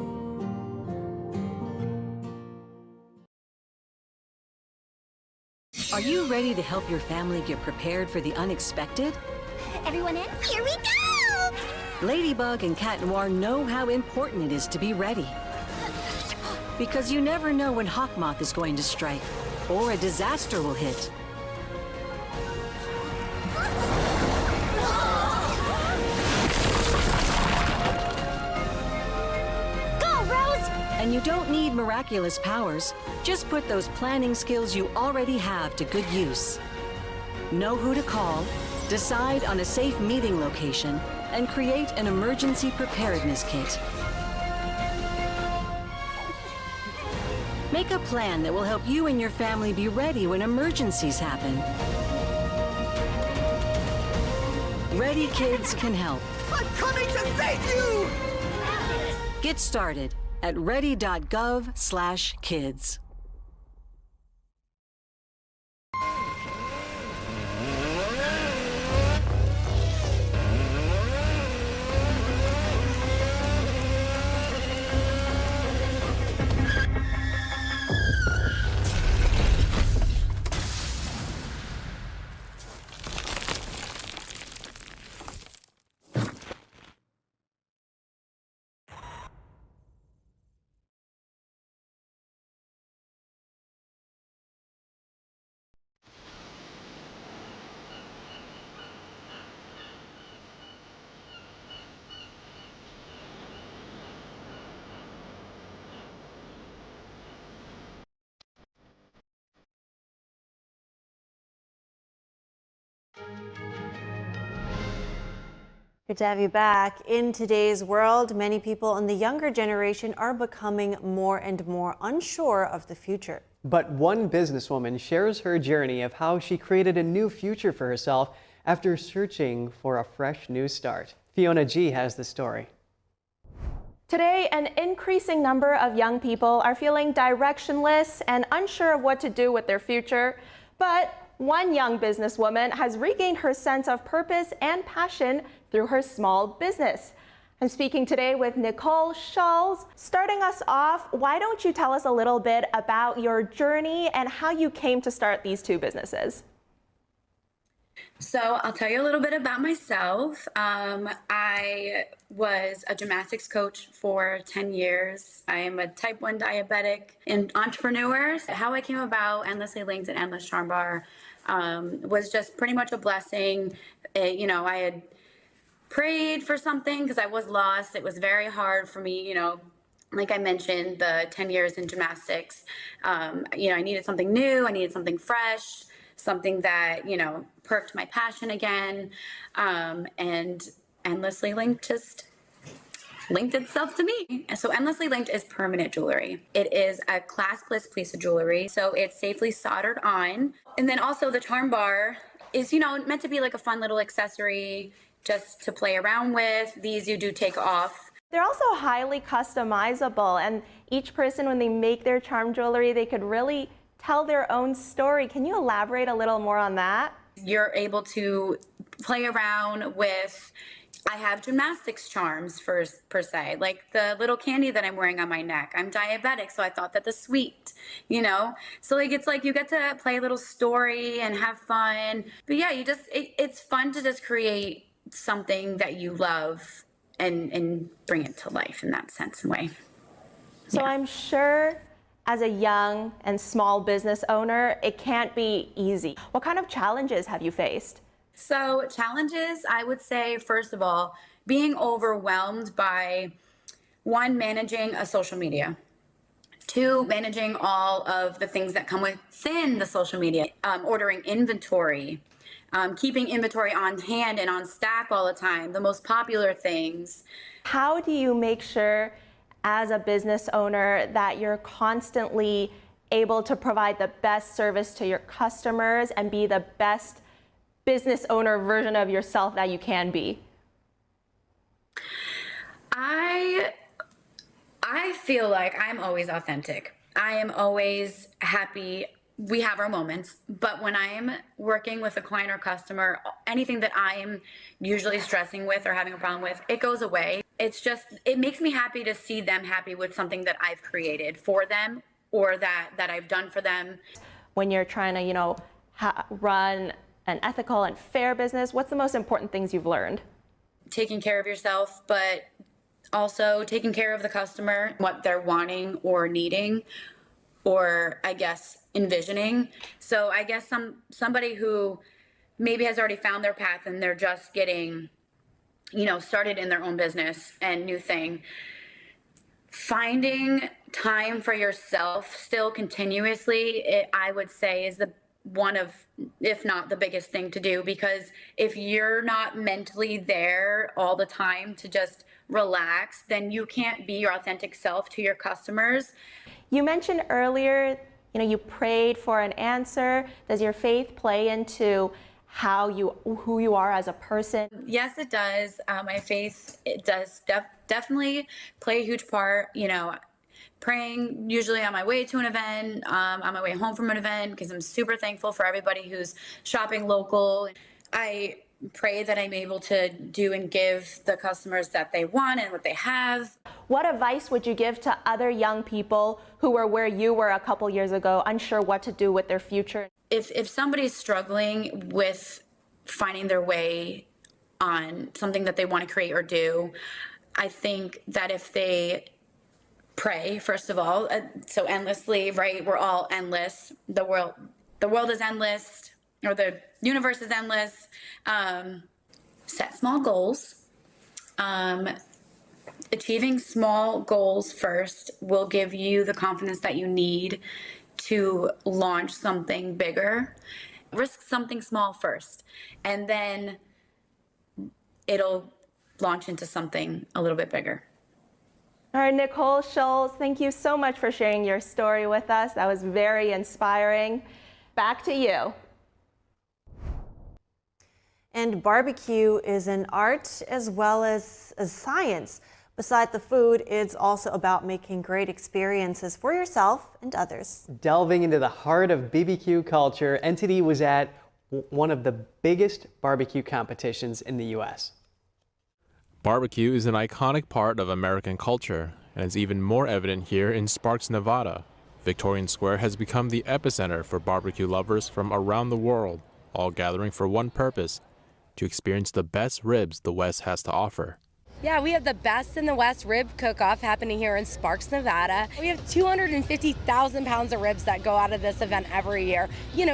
Are you ready to help your family get prepared for the unexpected? Everyone in? Here we go! Ladybug and Cat Noir know how important it is to be ready. Because you never know when Hawkmoth is going to strike, or a disaster will hit. And you don't need miraculous powers. Just put those planning skills you already have to good use. Know who to call, decide on a safe meeting location, and create an emergency preparedness kit. Make a plan that will help you and your family be ready when emergencies happen. Ready Kids can help. I'm coming to save you! Get started at ready.gov/kids. Good to have you back. In today's world, many people in the younger generation are becoming more and more unsure of the future. But one businesswoman shares her journey of how she created a new future for herself after searching for a fresh new start. Fiona G. has the story. Today, an increasing number of young people are feeling directionless and unsure of what to do with their future. But one young businesswoman has regained her sense of purpose and passion through her small business. I'm speaking today with Nicole Schulz. Starting us off, why don't you tell us a little bit about your journey and how you came to start these two businesses? So I'll tell you a little bit about myself. I was a gymnastics coach for 10 years. I am a type 1 diabetic and entrepreneur. How I came about Endlessly Linked and Endless Charm Bar was just pretty much a blessing. You know, I had prayed for something because I was lost. It was very hard for me, you know, like I mentioned, the 10 years in gymnastics. You know, I needed something new. I needed something fresh, something that, you know, perked my passion again. And Endlessly Linked just linked itself to me. So Endlessly Linked is permanent jewelry. It is a claspless piece of jewelry, so it's safely soldered on. And then also the charm bar is, you know, meant to be like a fun little accessory just to play around with. These you do take off. They're also highly customizable, and each person, when they make their charm jewelry, they could really tell their own story. Can you elaborate a little more on that? You're able to play around with I have gymnastics charms per se, like the little candy that I'm wearing on my neck. I'm diabetic, so I thought that the sweet, So like it's like you get to play a little story and have fun. But yeah, it's fun to just create something that you love and bring it to life in that sense and way. So yeah. I'm sure as a young and small business owner, it can't be easy. What kind of challenges have you faced? So challenges, I would say, first of all, being overwhelmed by, one, managing a social media. 2, managing all of the things that come within the social media, ordering inventory, keeping inventory on hand and on stack all the time, the most popular things. How do you make sure as a business owner that you're constantly able to provide the best service to your customers and be the best business owner version of yourself that you can be? I feel like I'm always authentic. I am always happy. We have our moments, but when I'm working with a client or customer, anything that I am usually stressing with or having a problem with, it goes away. It makes me happy to see them happy with something that I've created for them or that I've done for them. When you're trying to, run an ethical and fair business, what's the most important things you've learned? Taking care of yourself, but also taking care of the customer, what they're wanting or needing, or I guess envisioning. So I guess somebody who maybe has already found their path and they're just getting, started in their own business and new thing, finding time for yourself still continuously, I would say is one of, if not the biggest thing to do, because if you're not mentally there all the time to just relax, then you can't be your authentic self to your customers. You mentioned earlier, you prayed for an answer. Does your faith play into who you are as a person? Yes, it does. My faith, it does definitely play a huge part. Praying usually on my way to an event, on my way home from an event, because I'm super thankful for everybody who's shopping local. I pray that I'm able to do and give the customers that they want and what they have. What advice would you give to other young people who were where you were a couple years ago, unsure what to do with their future? If somebody's struggling with finding their way on something that they want to create or do, I think that if they pray, first of all, so endlessly, right? We're all endless. The world is endless, or the universe is endless. Set small goals. Achieving small goals first will give you the confidence that you need to launch something bigger. Risk something small first, and then it'll launch into something a little bit bigger. All right, Nicole Schultz, thank you so much for sharing your story with us. That was very inspiring. Back to you. And barbecue is an art as well as a science. Besides the food, it's also about making great experiences for yourself and others. Delving into the heart of BBQ culture, NTD was at one of the biggest barbecue competitions in the U.S. Barbecue is an iconic part of American culture, and is even more evident here in Sparks, Nevada. Victorian Square has become the epicenter for barbecue lovers from around the world, all gathering for one purpose: to experience the best ribs the West has to offer. Yeah, we have the Best in the West rib cook-off happening here in Sparks, Nevada. We have 250,000 pounds of ribs that go out of this event every year,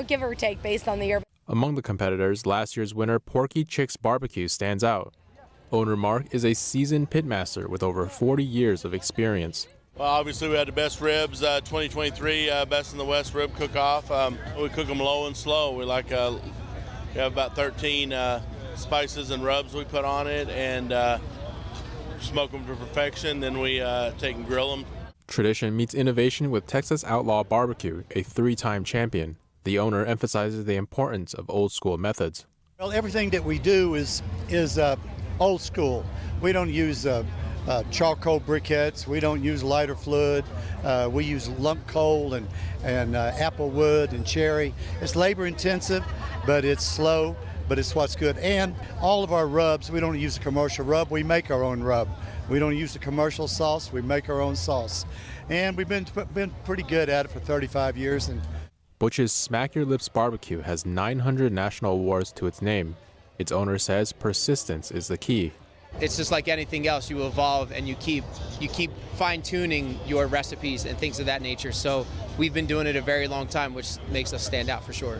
give or take based on the year. Among the competitors, last year's winner, Porky Chick's Barbecue, stands out. Owner Mark is a seasoned pitmaster with over 40 years of experience. Well, obviously we had the best ribs, 2023 Best in the West rib cook-off. We cook them low and slow. We have about 13 spices and rubs we put on it, and smoke them to perfection. Then we take and grill them. Tradition meets innovation with Texas Outlaw Barbecue, a 3-time champion. The owner emphasizes the importance of old-school methods. Well, everything that we do is old school. We don't use charcoal briquettes. We don't use lighter fluid. We use lump coal and apple wood and cherry. It's labor intensive, but it's slow. but it's what's good. And all of our rubs, we don't use a commercial rub, we make our own rub. We don't use the commercial sauce, we make our own sauce. And we've been pretty good at it for 35 years. And Butch's Smack Your Lips Barbecue has 900 national awards to its name. Its owner says persistence is the key. It's just like anything else, you evolve and you keep fine-tuning your recipes and things of that nature. So we've been doing it a very long time, which makes us stand out for sure.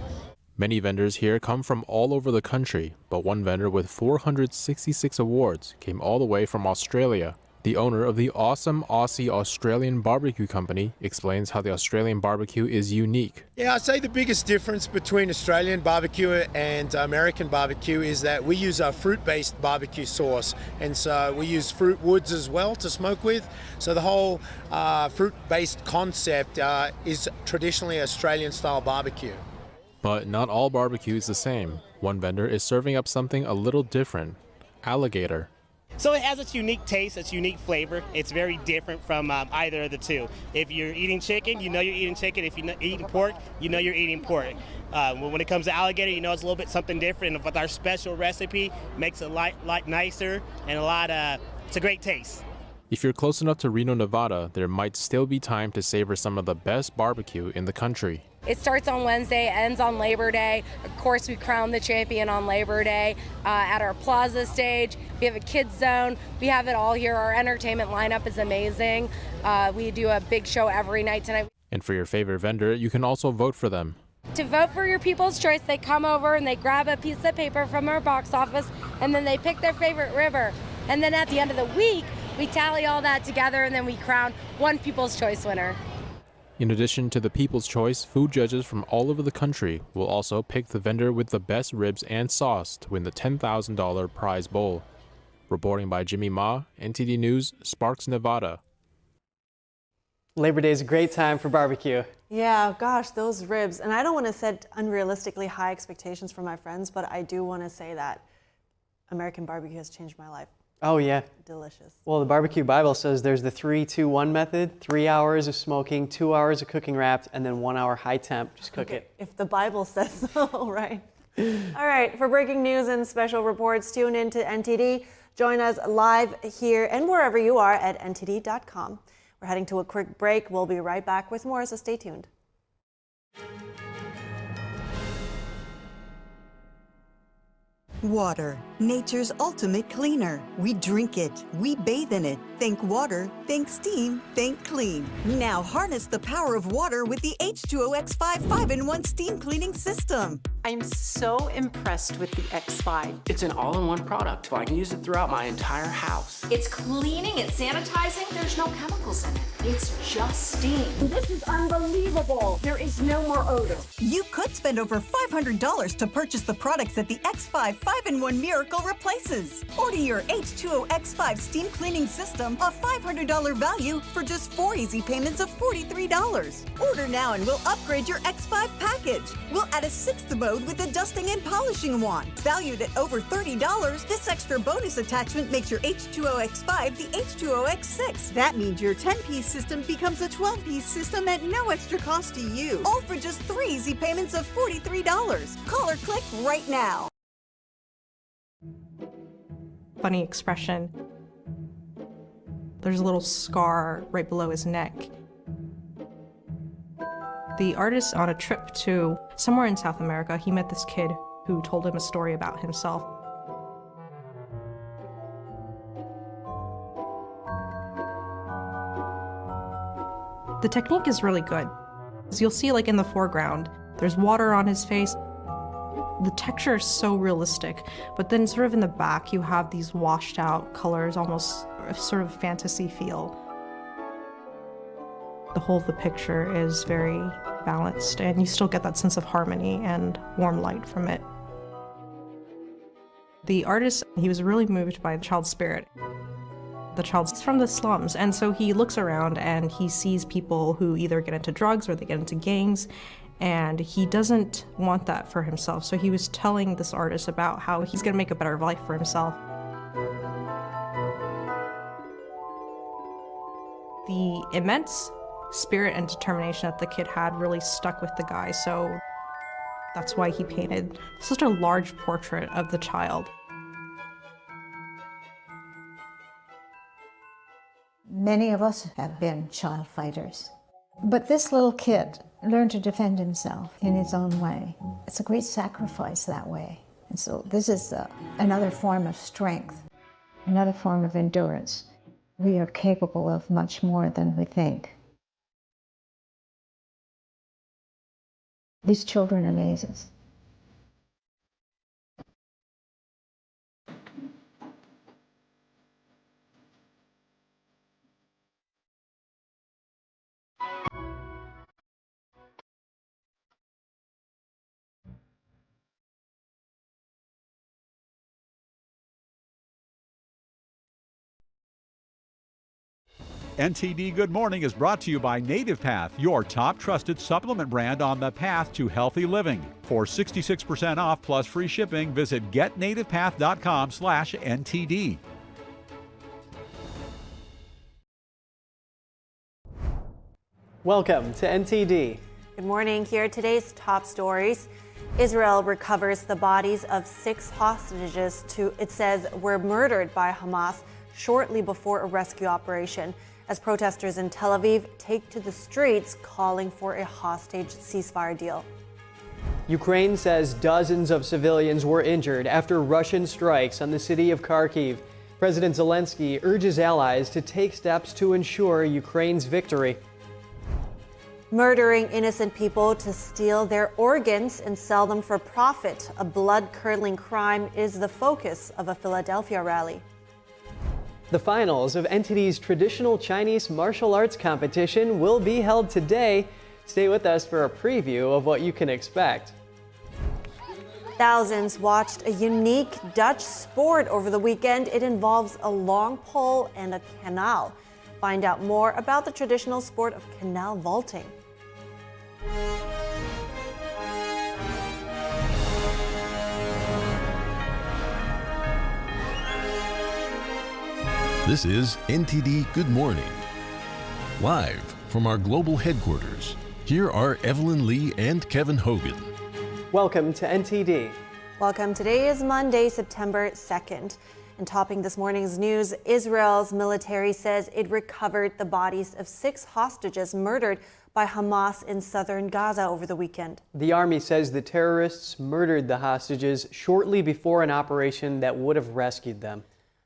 Many vendors here come from all over the country, but one vendor with 466 awards came all the way from Australia. The owner of the awesome Aussie Australian barbecue company explains how the Australian barbecue is unique. Yeah, I'd say the biggest difference between Australian barbecue and American barbecue is that we use a fruit-based barbecue sauce, and so we use fruit woods as well to smoke with. So the whole fruit-based concept is traditionally Australian-style barbecue. But not all barbecue is the same. One vendor is serving up something a little different: alligator. So it has its unique taste, its unique flavor. It's very different from either of the two. If you're eating chicken, you know you're eating chicken. If you're eating pork, you know you're eating pork. When it comes to alligator, you know it's a little bit something different. And with our special recipe, makes it a lot nicer and it's a great taste. If you're close enough to Reno, Nevada, there might still be time to savor some of the best barbecue in the country. It starts on Wednesday, ends on Labor Day. Of course, we crown the champion on Labor Day at our plaza stage. We have a kids zone. We have it all here. Our entertainment lineup is amazing. We do a big show every night tonight. And for your favorite vendor, you can also vote for them. To vote for your People's Choice, they come over and they grab a piece of paper from our box office, and then they pick their favorite river. And then at the end of the week, we tally all that together, and then we crown one People's Choice winner. In addition to the People's Choice, food judges from all over the country will also pick the vendor with the best ribs and sauce to win the $10,000 prize bowl. Reporting by Jimmy Ma, NTD News, Sparks, Nevada. Labor Day is a great time for barbecue. Yeah, gosh, those ribs. And I don't want to set unrealistically high expectations for my friends, but I do want to say that American barbecue has changed my life. Oh, yeah. Delicious. Well, the Barbecue Bible says there's the 3-2-1 method: 3 hours of smoking, 2 hours of cooking wrapped, and then 1 hour high temp. Just cook it. If the Bible says so, right? All right, for breaking news and special reports, tune in to NTD. Join us live here and wherever you are at ntd.com. We're heading to a quick break. We'll be right back with more, so stay tuned. Water, nature's ultimate cleaner. We drink it, we bathe in it. Think water, think steam, think clean. Now harness the power of water with the H2O X5 5-in-1 steam cleaning system. I'm so impressed with the X5. It's an all-in-one product. I can use it throughout my entire house. It's cleaning, it's sanitizing, there's no chemicals in it. It's just steam. This is unbelievable. There is no more odor. You could spend over $500 to purchase the products that the X5 5-in-1 Miracle replaces. Order your H2O X5 steam cleaning system, a $500 value, for just 4 easy payments of $43. Order now and we'll upgrade your X5 package. We'll add a 6th mode with a dusting and polishing wand. Valued at over $30, this extra bonus attachment makes your H2O X5 the H2O X6. That means your 10-piece system becomes a 12-piece system at no extra cost to you. All for just 3 easy payments of $43. Call or click right now. Funny expression. There's a little scar right below his neck. The artist, on a trip to somewhere in South America, he met this kid who told him a story about himself. The technique is really good. As you'll see, like in the foreground, there's water on his face. The texture is so realistic, but then sort of in the back, you have these washed out colors, almost a sort of fantasy feel. The whole of the picture is very balanced, and you still get that sense of harmony and warm light from it. The artist, he was really moved by the child's spirit. The child's from the slums, and so he looks around and he sees people who either get into drugs or they get into gangs, and he doesn't want that for himself. So he was telling this artist about how he's gonna make a better life for himself. The immense spirit and determination that the kid had really stuck with the guy. So That's why he painted such a large portrait of the child. Many of us have been child fighters. But this little kid learned to defend himself in his own way. It's a great sacrifice that way. And so this is another form of strength, another form of endurance. We are capable of much more than we think. These children amaze us. NTD Good Morning is brought to you by Native Path, your top trusted supplement brand on the path to healthy living. For 66% off plus free shipping, visit getnativepath.com/NTD. Welcome to NTD. Good morning. Here are today's top stories. Israel recovers the bodies of 6 hostages it says were murdered by Hamas shortly before a rescue operation, as protesters in Tel Aviv take to the streets calling for a hostage ceasefire deal. Ukraine says dozens of civilians were injured after Russian strikes on the city of Kharkiv. President Zelensky urges allies to take steps to ensure Ukraine's victory. Murdering innocent people to steal their organs and sell them for profit, a blood-curdling crime, is the focus of a Philadelphia rally. The finals of NTD's traditional Chinese martial arts competition will be held today. Stay with us for a preview of what you can expect. Thousands watched a unique Dutch sport over the weekend. It involves a long pole and a canal. Find out more about the traditional sport of canal vaulting. This is NTD Good Morning. Live from our global headquarters, here are Evelyn Lee and Kevin Hogan. Welcome to NTD. Welcome. Today is Monday, September 2nd. And topping this morning's news, Israel's military says it recovered the bodies of 6 hostages murdered by Hamas in southern Gaza over the weekend. The army says the terrorists murdered the hostages shortly before an operation that would have rescued them.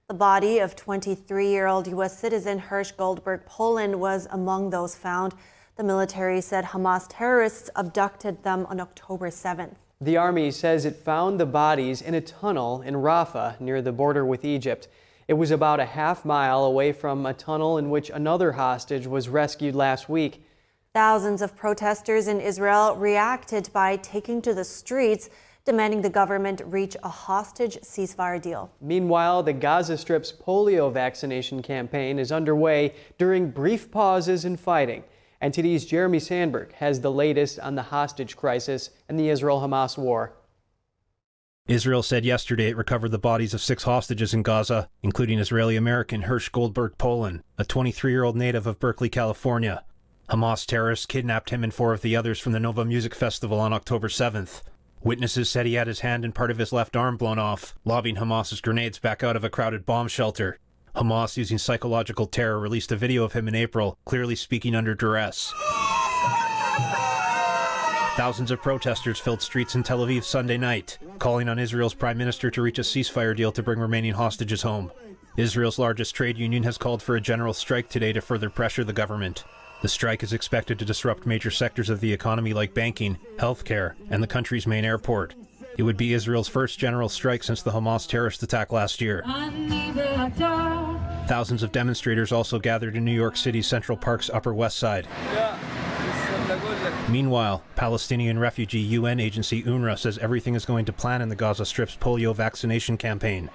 The body of 23-year-old U.S. citizen Hirsch Goldberg Poland was among those found. The military said Hamas terrorists abducted them on October 7th. The army says it found the bodies in a tunnel in Rafah near the border with Egypt. It was about a half-mile away from a tunnel in which another hostage was rescued last week. Thousands of protesters in Israel reacted by taking to the streets, demanding the government reach a hostage ceasefire deal. Meanwhile, the Gaza Strip's polio vaccination campaign is underway during brief pauses in fighting. NTD's Jeremy Sandberg has the latest on the hostage crisis and the Israel-Hamas war. Israel said yesterday it recovered the bodies of 6 hostages in Gaza, including Israeli-American Hirsch Goldberg Poland, a 23-year-old native of Berkeley, California. Hamas terrorists kidnapped him and 4 of the others from the Nova Music Festival on October 7th. Witnesses said he had his hand and part of his left arm blown off, lobbing Hamas's grenades back out of a crowded bomb shelter. Hamas, using psychological terror, released a video of him in April, clearly speaking under duress. Thousands of protesters filled streets in Tel Aviv Sunday night, calling on Israel's prime minister to reach a ceasefire deal to bring remaining hostages home. Israel's largest trade union has called for a general strike today to further pressure the government. The strike is expected to disrupt major sectors of the economy like banking, healthcare, and the country's main airport. It would be Israel's first general strike since the Hamas terrorist attack last year. Thousands of demonstrators also gathered in New York City's Central Park's Upper West Side. Meanwhile, Palestinian refugee UN agency UNRWA says everything is going to plan in the Gaza Strip's polio vaccination campaign.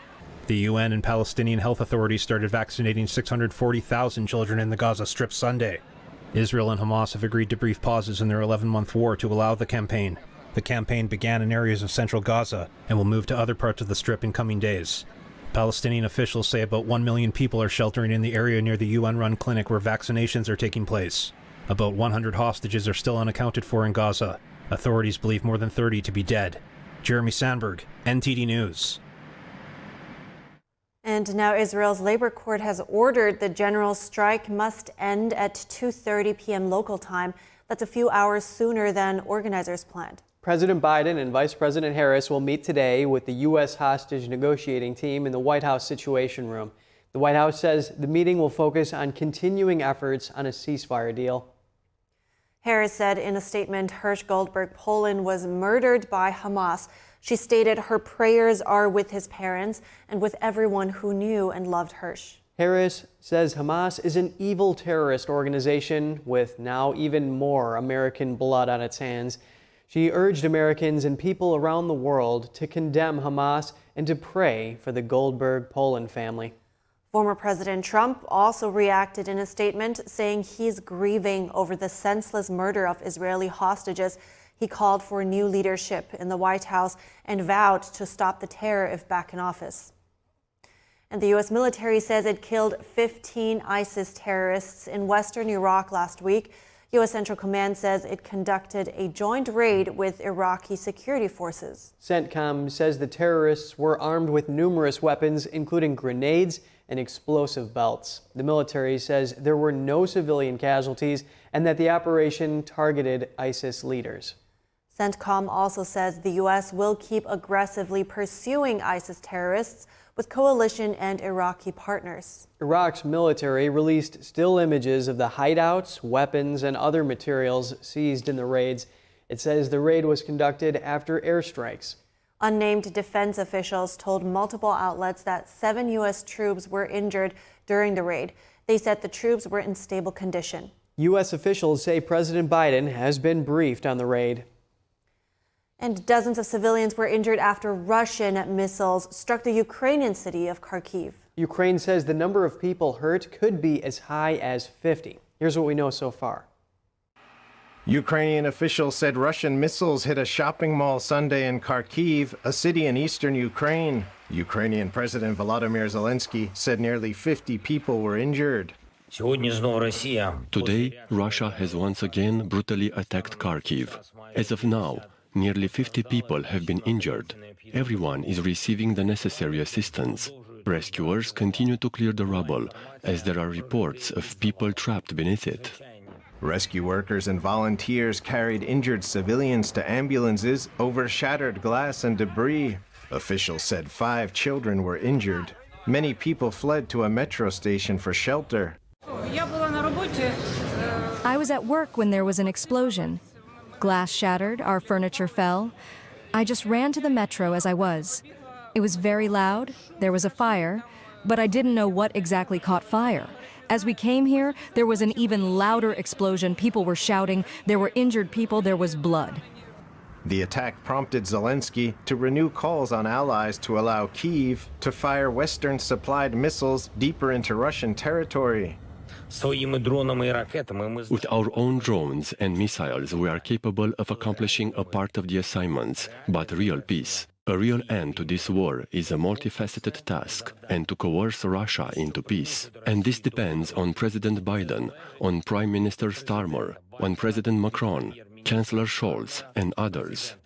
The UN and Palestinian health authorities started vaccinating 640,000 children in the Gaza Strip Sunday. Israel and Hamas have agreed to brief pauses in their 11-month war to allow the campaign. The campaign began in areas of central Gaza and will move to other parts of the Strip in coming days. Palestinian officials say about 1 million people are sheltering in the area near the UN-run clinic where vaccinations are taking place. About 100 hostages are still unaccounted for in Gaza. Authorities believe more than 30 to be dead. Jeremy Sandberg, NTD News. And now Israel's labor court has ordered the general strike must end at 2:30 p.m. local time. That's a few hours sooner than organizers planned. President Biden and Vice President Harris will meet today with the U.S. hostage negotiating team in the White House Situation Room. The White House says the meeting will focus on continuing efforts on a ceasefire deal. Harris said in a statement, Hirsch Goldberg Poland was murdered by Hamas. She stated her prayers are with his parents and with everyone who knew and loved Hirsch. Harris says Hamas is an evil terrorist organization with now even more American blood on its hands. She urged Americans and people around the world to condemn Hamas and to pray for the Goldberg Poland family. Former President Trump also reacted in a statement saying he's grieving over the senseless murder of Israeli hostages. He called for new leadership in the White House and vowed to stop the terror if back in office. And the U.S. military says it killed 15 ISIS terrorists in western Iraq last week. U.S. Central Command says it conducted a joint raid with Iraqi security forces. CENTCOM says the terrorists were armed with numerous weapons, including grenades and explosive belts. The military says there were no civilian casualties and that the operation targeted ISIS leaders. CENTCOM also says the U.S. will keep aggressively pursuing ISIS terrorists with coalition and Iraqi partners. Iraq's military released still images of the hideouts, weapons, and other materials seized in the raids. It says the raid was conducted after airstrikes. Unnamed defense officials told multiple outlets that 7 U.S. troops were injured during the raid. They said the troops were in stable condition. U.S. officials say President Biden has been briefed on the raid. And dozens of civilians were injured after Russian missiles struck the Ukrainian city of Kharkiv. Ukraine says the number of people hurt could be as high as 50. Here's what we know so far. Ukrainian officials said Russian missiles hit a shopping mall Sunday in Kharkiv, a city in eastern Ukraine. Ukrainian President Volodymyr Zelensky said nearly 50 people were injured. Today, Russia has once again brutally attacked Kharkiv. As of now, nearly 50 people have been injured. Everyone is receiving the necessary assistance. Rescuers continue to clear the rubble, as there are reports of people trapped beneath it. Rescue workers and volunteers carried injured civilians to ambulances over shattered glass and debris. Officials said 5 children were injured. Many people fled to a metro station for shelter. I was at work when there was an explosion. Glass shattered, our furniture fell. I just ran to the metro as I was. It was very loud, there was a fire, but I didn't know what exactly caught fire. As we came here, there was an even louder explosion. People were shouting, there were injured people, there was blood. The attack prompted Zelensky to renew calls on allies to allow Kyiv to fire Western-supplied missiles deeper into Russian territory. With our own drones and missiles, we are capable of accomplishing a part of the assignments, but real peace, a real end to this war is a multifaceted task, and to coerce Russia into peace. And this depends on President Biden, on Prime Minister Starmer, on President Macron, Chancellor Scholz, and others.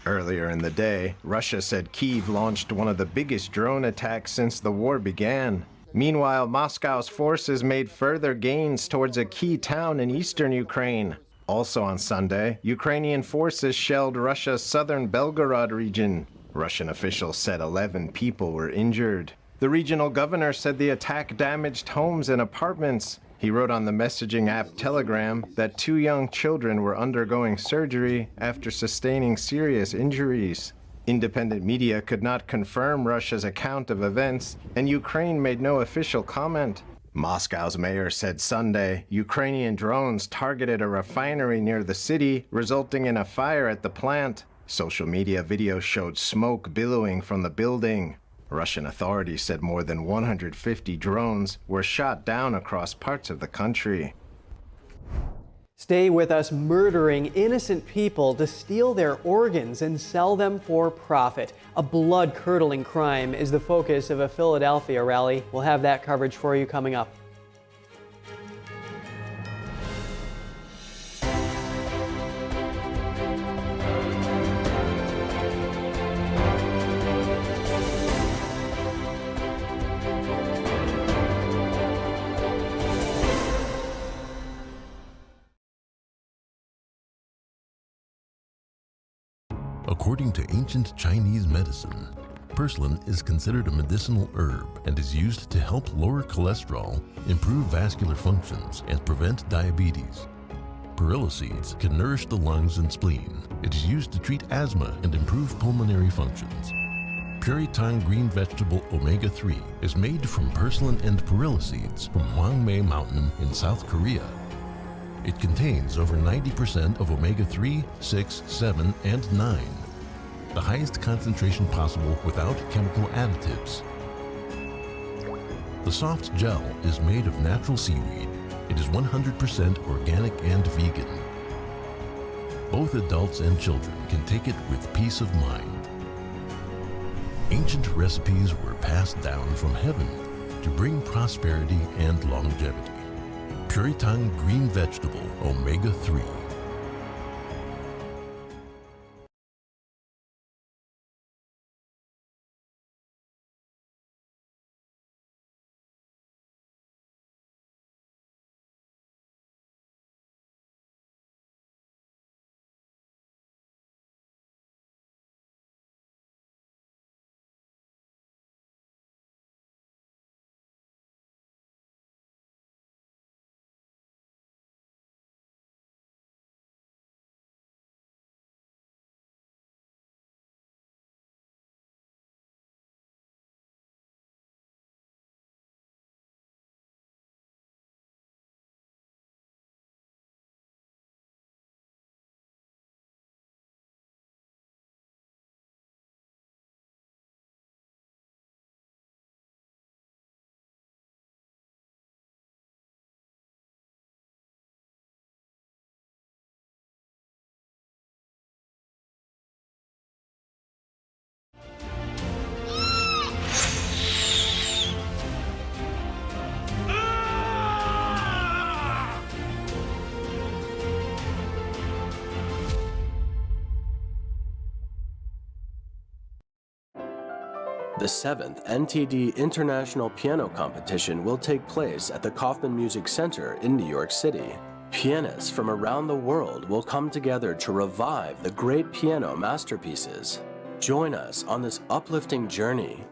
Earlier in the day, Russia said Kyiv launched one of the biggest drone attacks since the war began. Meanwhile, Moscow's forces made further gains towards a key town in eastern Ukraine. Also on Sunday, Ukrainian forces shelled Russia's southern Belgorod region. Russian officials said 11 people were injured. The regional governor said the attack damaged homes and apartments. He wrote on the messaging app Telegram that 2 young children were undergoing surgery after sustaining serious injuries. Independent media could not confirm Russia's account of events, and Ukraine made no official comment. Moscow's mayor said Sunday Ukrainian drones targeted a refinery near the city, resulting in a fire at the plant. Social media videos showed smoke billowing from the building. Russian authorities said more than 150 drones were shot down across parts of the country. Stay with us. Murdering innocent people to steal their organs and sell them for profit. A blood-curdling crime is the focus of a Philadelphia rally. We'll have that coverage for you coming up. According to ancient Chinese medicine, purslane is considered a medicinal herb and is used to help lower cholesterol, improve vascular functions, and prevent diabetes. Perilla seeds can nourish the lungs and spleen. It is used to treat asthma and improve pulmonary functions. Puritang green vegetable omega-3 is made from purslane and perilla seeds from Hwangmae Mountain in South Korea. It contains over 90% of omega-3, 6, 7, and 9, the highest concentration possible without chemical additives. The soft gel is made of natural seaweed. It is 100% organic and vegan. Both adults and children can take it with peace of mind. Ancient recipes were passed down from heaven to bring prosperity and longevity. Puritang green vegetable omega-3. The 7th NTD International Piano Competition will take place at the Kaufman Music Center in New York City. Pianists from around the world will come together to revive the great piano masterpieces. Join us on this uplifting journey.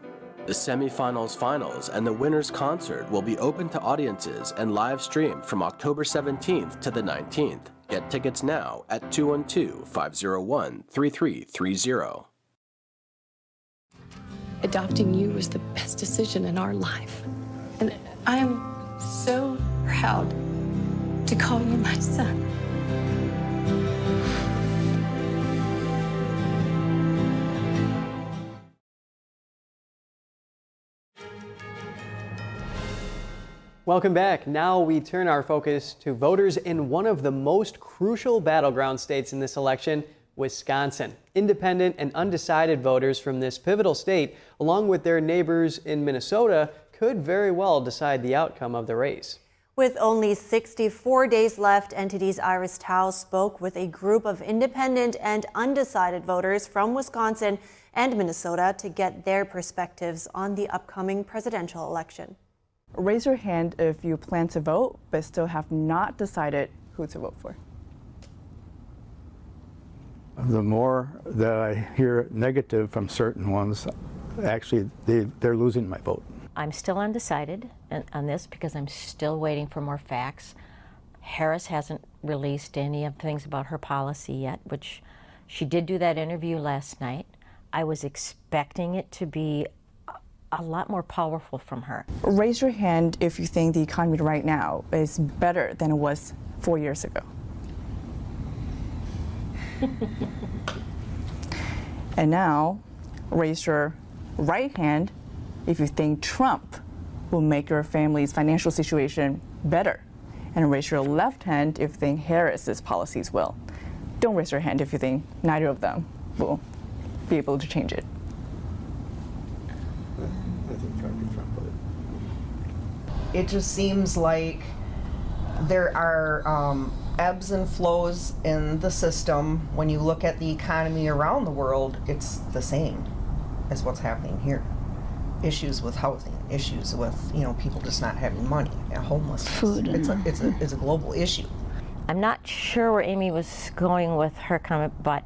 The semifinals, finals, and the winner's concert will be open to audiences and live streamed from October 17th to the 19th. Get tickets now at 212-501-3330. Adopting you was the best decision in our life. And I am so proud to call you my son. Welcome back. Now we turn our focus to voters in one of the most crucial battleground states in this election, Wisconsin. Independent and undecided voters from this pivotal state, along with their neighbors in Minnesota, could very well decide the outcome of the race. With only 64 days left, NTD's Iris Tao spoke with a group of independent and undecided voters from Wisconsin and Minnesota to get their perspectives on the upcoming presidential election. Raise your hand if you plan to vote but still have not decided who to vote for. The more that I hear negative from certain ones, actually they're losing my vote. I'm still undecided on this because I'm still waiting for more facts. Harris hasn't released any of things about her policy yet, which she did do that interview last night. I was expecting it to be a lot more powerful from her. Raise your hand if you think the economy right now is better than it was 4 years ago. And now, raise your right hand if you think Trump will make your family's financial situation better. And raise your left hand if you think Harris's policies will. Don't raise your hand if you think neither of them will be able to change it. I think Trump would. It just seems like there are ebbs and flows in the system. When you look at the economy around the world, it's the same as what's happening here. Issues with housing, issues with people just not having money, homelessness. Food. It's a global issue. I'm not sure where Amy was going with her comment, but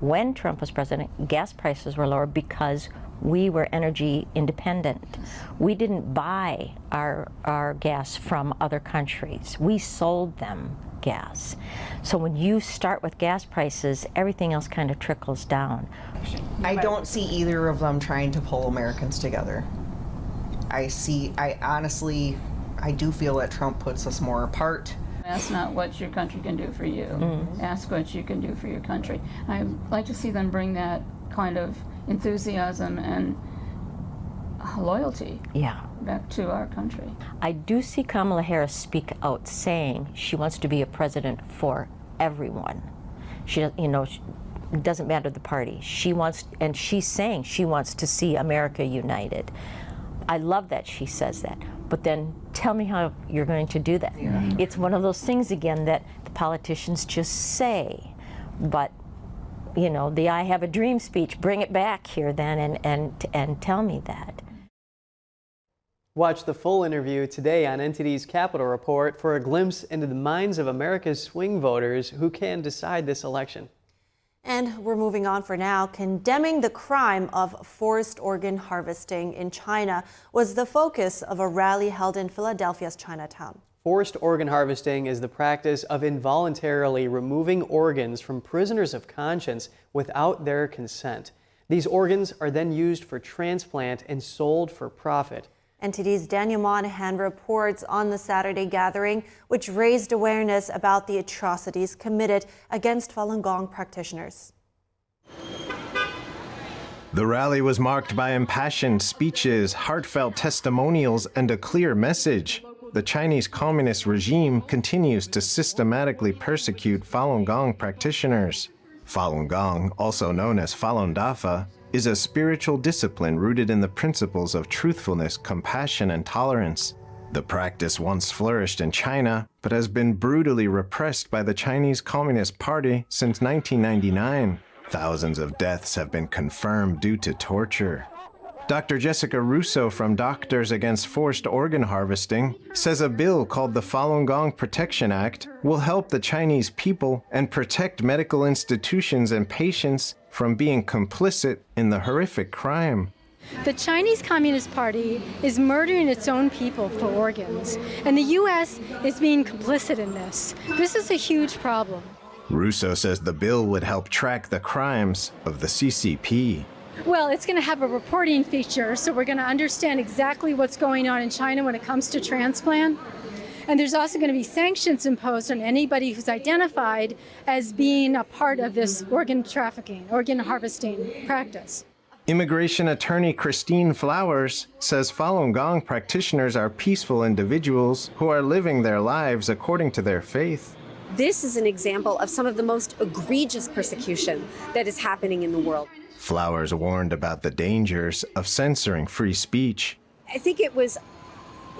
when Trump was president, gas prices were lower because we were energy independent. We didn't buy our gas from other countries. We sold them gas. So when you start with gas prices, everything else kind of trickles down. I don't see either of them trying to pull Americans together. I honestly do feel that Trump puts us more apart. Ask not what your country can do for you. Ask what you can do for your country. I'd like to see them bring that kind of enthusiasm and loyalty back to our country. I do see Kamala Harris speak out saying she wants to be a president for everyone. She, it doesn't matter the party. She wants, and she's saying she wants to see America united. I love that she says that. But then tell me how you're going to do that. It's one of those things again that the politicians just say, but the I have a dream speech, bring it back here then and tell me that. Watch the full interview today on NTD's Capitol Report for a glimpse into the minds of America's swing voters who can decide this election. And we're moving on for now. Condemning the crime of forced organ harvesting in China was the focus of a rally held in Philadelphia's Chinatown. Forced organ harvesting is the practice of involuntarily removing organs from prisoners of conscience without their consent. These organs are then used for transplant and sold for profit. NTD's Daniel Monahan reports on the Saturday gathering, which raised awareness about the atrocities committed against Falun Gong practitioners. The rally was marked by impassioned speeches, heartfelt testimonials, and a clear message. The Chinese Communist regime continues to systematically persecute Falun Gong practitioners. Falun Gong, also known as Falun Dafa, is a spiritual discipline rooted in the principles of truthfulness, compassion, and tolerance. The practice once flourished in China, but has been brutally repressed by the Chinese Communist Party since 1999. Thousands of deaths have been confirmed due to torture. Dr. Jessica Russo from Doctors Against Forced Organ Harvesting says a bill called the Falun Gong Protection Act will help the Chinese people and protect medical institutions and patients from being complicit in the horrific crime. The Chinese Communist Party is murdering its own people for organs, and the U.S. is being complicit in this. This is a huge problem. Russo says the bill would help track the crimes of the CCP. Well, it's going to have a reporting feature, so we're going to understand exactly what's going on in China when it comes to transplant. And there's also going to be sanctions imposed on anybody who's identified as being a part of this organ trafficking, organ harvesting practice. Immigration attorney Christine Flowers says Falun Gong practitioners are peaceful individuals who are living their lives according to their faith. This is an example of some of the most egregious persecution that is happening in the world. Flowers warned about the dangers of censoring free speech. I think it was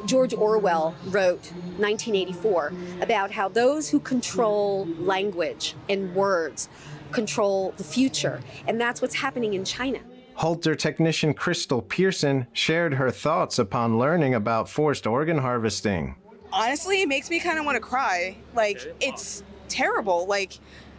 George Orwell wrote 1984 about how those who control language and words control the future, and that's what's happening in China. Halter technician Crystal Pearson shared her thoughts upon learning about forced organ harvesting. Honestly, it makes me kind of want to cry. It's terrible.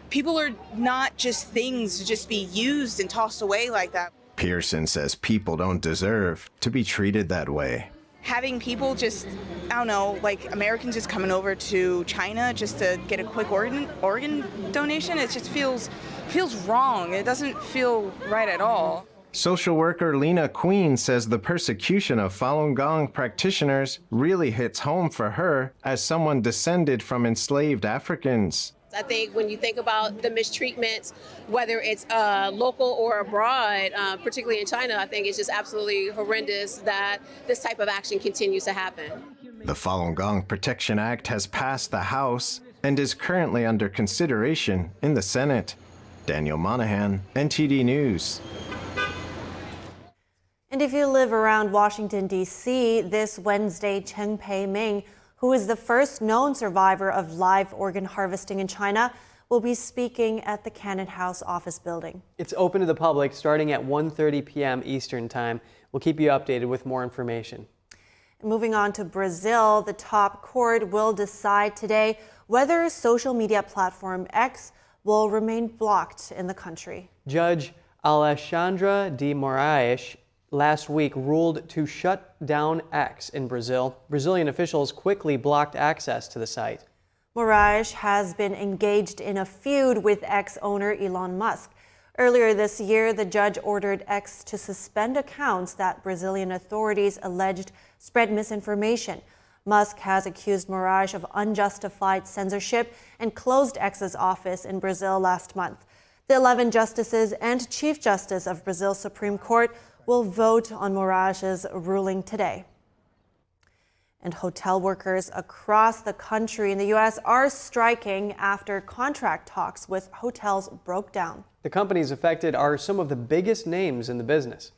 People are not just things to just be used and tossed away like that. Pearson says people don't deserve to be treated that way. Having people just, Americans just coming over to China just to get a quick organ donation, it just feels wrong. It doesn't feel right at all. Social worker Lena Queen says the persecution of Falun Gong practitioners really hits home for her as someone descended from enslaved Africans. I think when you think about the mistreatments, whether it's local or abroad, particularly in China, I think it's just absolutely horrendous that this type of action continues to happen. The Falun Gong Protection Act has passed the House and is currently under consideration in the Senate. Daniel Monahan, NTD News. And if you live around Washington, D.C., this Wednesday, Cheng Pei-ming, who is the first known survivor of live organ harvesting in China, will be speaking at the Cannon House office building. It's open to the public starting at 1:30 p.m. Eastern Time. We'll keep you updated with more information. Moving on to Brazil, the top court will decide today whether social media platform X will remain blocked in the country. Judge Alexandra de Moraes last week ruled to shut down X in Brazil. Brazilian officials quickly blocked access to the site. Moraes has been engaged in a feud with X owner Elon Musk. Earlier this year, the judge ordered X to suspend accounts that Brazilian authorities alleged spread misinformation. Musk has accused Moraes of unjustified censorship and closed X's office in Brazil last month. The 11 justices and Chief Justice of Brazil's Supreme Court will vote on Moraes' ruling today. And hotel workers across the country in the U.S. are striking after contract talks with hotels broke down. The companies affected are some of the biggest names in the business.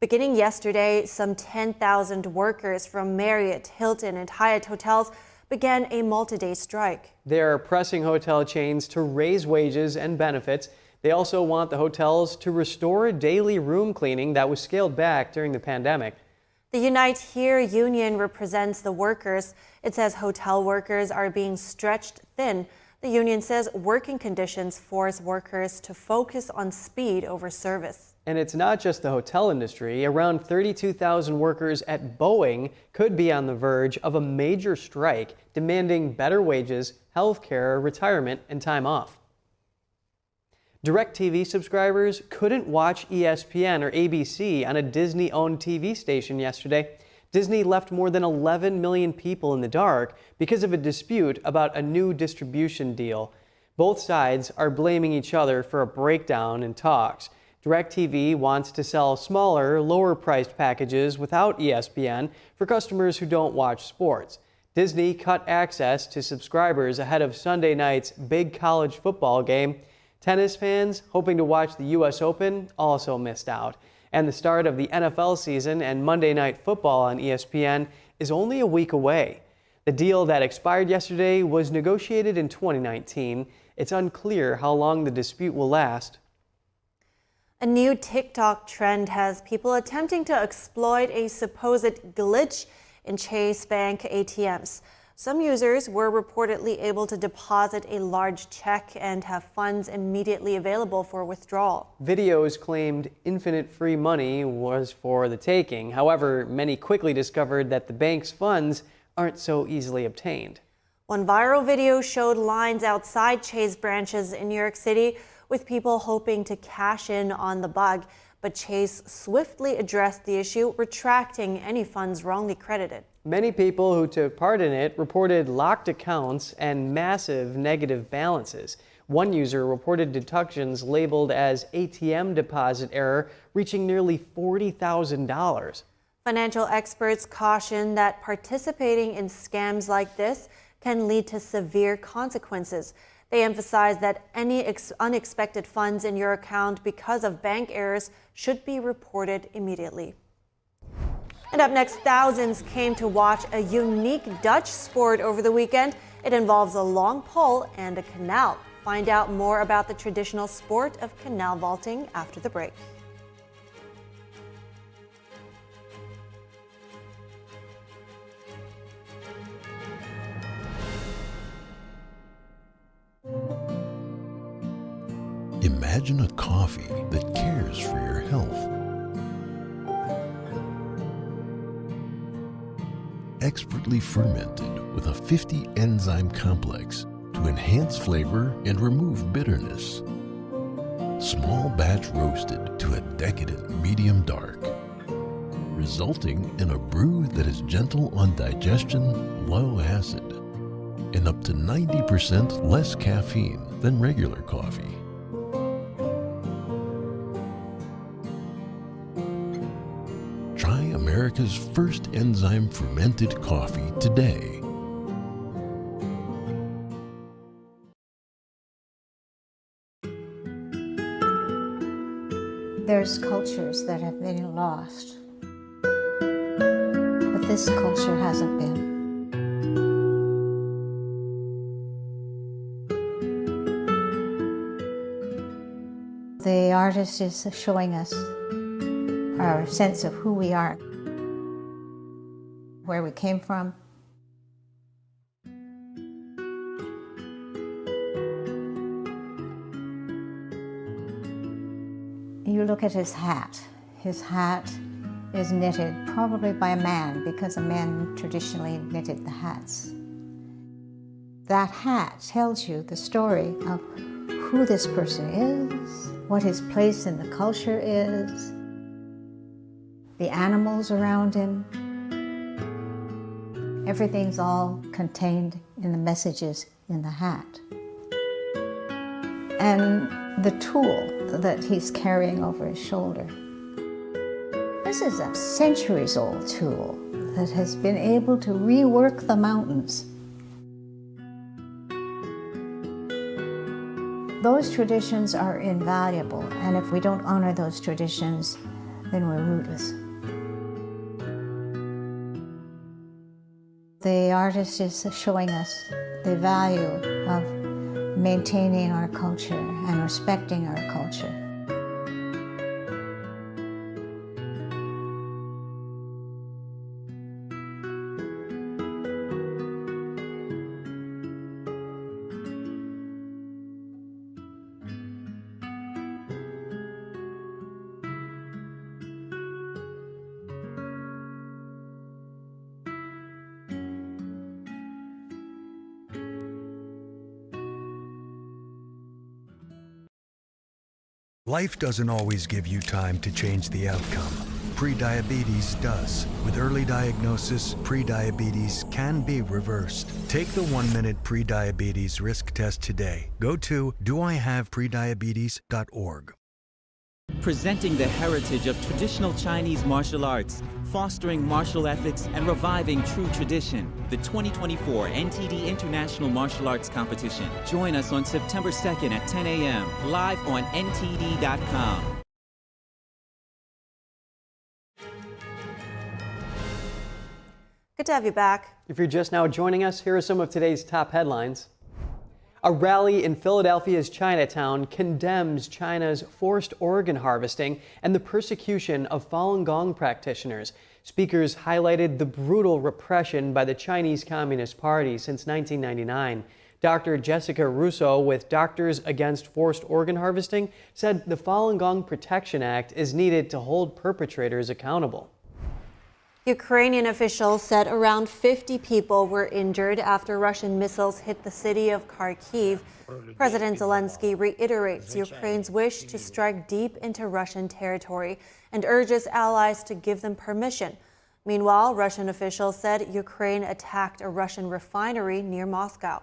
Beginning yesterday, some 10,000 workers from Marriott, Hilton, and Hyatt hotels began a multi-day strike. They are pressing hotel chains to raise wages and benefits. They also want the hotels to restore daily room cleaning that was scaled back during the pandemic. The Unite Here union represents the workers. It says hotel workers are being stretched thin. The union says working conditions force workers to focus on speed over service. And it's not just the hotel industry. Around 32,000 workers at Boeing could be on the verge of a major strike demanding better wages, health care, retirement, and time off. DIRECTV subscribers couldn't watch ESPN or ABC on a Disney-owned TV station yesterday. Disney left more than 11 million people in the dark because of a dispute about a new distribution deal. Both sides are blaming each other for a breakdown in talks. DIRECTV wants to sell smaller, lower-priced packages without ESPN for customers who don't watch sports. Disney cut access to subscribers ahead of Sunday night's big college football game. Tennis fans hoping to watch the U.S. Open also missed out. And the start of the NFL season and Monday Night Football on ESPN is only a week away. The deal that expired yesterday was negotiated in 2019. It's unclear how long the dispute will last. A new TikTok trend has people attempting to exploit a supposed glitch in Chase Bank ATMs. Some users were reportedly able to deposit a large check and have funds immediately available for withdrawal. Videos claimed infinite free money was for the taking. However, many quickly discovered that the bank's funds aren't so easily obtained. One viral video showed lines outside Chase branches in New York City with people hoping to cash in on the bug, but Chase swiftly addressed the issue, retracting any funds wrongly credited. Many people who took part in it reported locked accounts and massive negative balances. One user reported deductions labeled as ATM deposit error, reaching nearly $40,000. Financial experts caution that participating in scams like this can lead to severe consequences. They emphasize that any unexpected funds in your account because of bank errors should be reported immediately. And up next, thousands came to watch a unique Dutch sport over the weekend. It involves a long pole and a canal. Find out more about the traditional sport of canal vaulting after the break. Imagine a coffee that cares for your health. Expertly fermented with a 50 enzyme complex to enhance flavor and remove bitterness. Small batch roasted to a decadent medium dark, resulting in a brew that is gentle on digestion, low acid, and up to 90% less caffeine than regular coffee. Try America's first enzyme fermented coffee today. There's cultures that have been lost, but this culture hasn't been. The artist is showing us our sense of who we are, where we came from. You look at his hat. His hat is knitted probably by a man because a man traditionally knitted the hats. That hat tells you the story of who this person is, what his place in the culture is, the animals around him. Everything's all contained in the messages in the hat. And the tool that he's carrying over his shoulder. This is a centuries-old tool that has been able to rework the mountains. Those traditions are invaluable, and if we don't honor those traditions, then we're rootless. The artist is showing us the value of maintaining our culture and respecting our culture. Life doesn't always give you time to change the outcome. Prediabetes does. With early diagnosis, prediabetes can be reversed. Take the 1-minute prediabetes risk test today. Go to doihaveprediabetes.org. Presenting the heritage of traditional Chinese martial arts, fostering martial ethics and reviving true tradition. The 2024 NTD International Martial Arts Competition. Join us on September 2nd at 10 a.m. live on ntd.com. Good to have you back. If you're just now joining us, here are some of today's top headlines. A rally in Philadelphia's Chinatown condemns China's forced organ harvesting and the persecution of Falun Gong practitioners. Speakers highlighted the brutal repression by the Chinese Communist Party since 1999. Dr. Jessica Russo with Doctors Against Forced Organ Harvesting said the Falun Gong Protection Act is needed to hold perpetrators accountable. Ukrainian officials said around 50 people were injured after Russian missiles hit the city of Kharkiv. President Zelensky reiterates Ukraine's wish to strike deep into Russian territory and urges allies to give them permission. Meanwhile, Russian officials said Ukraine attacked a Russian refinery near Moscow.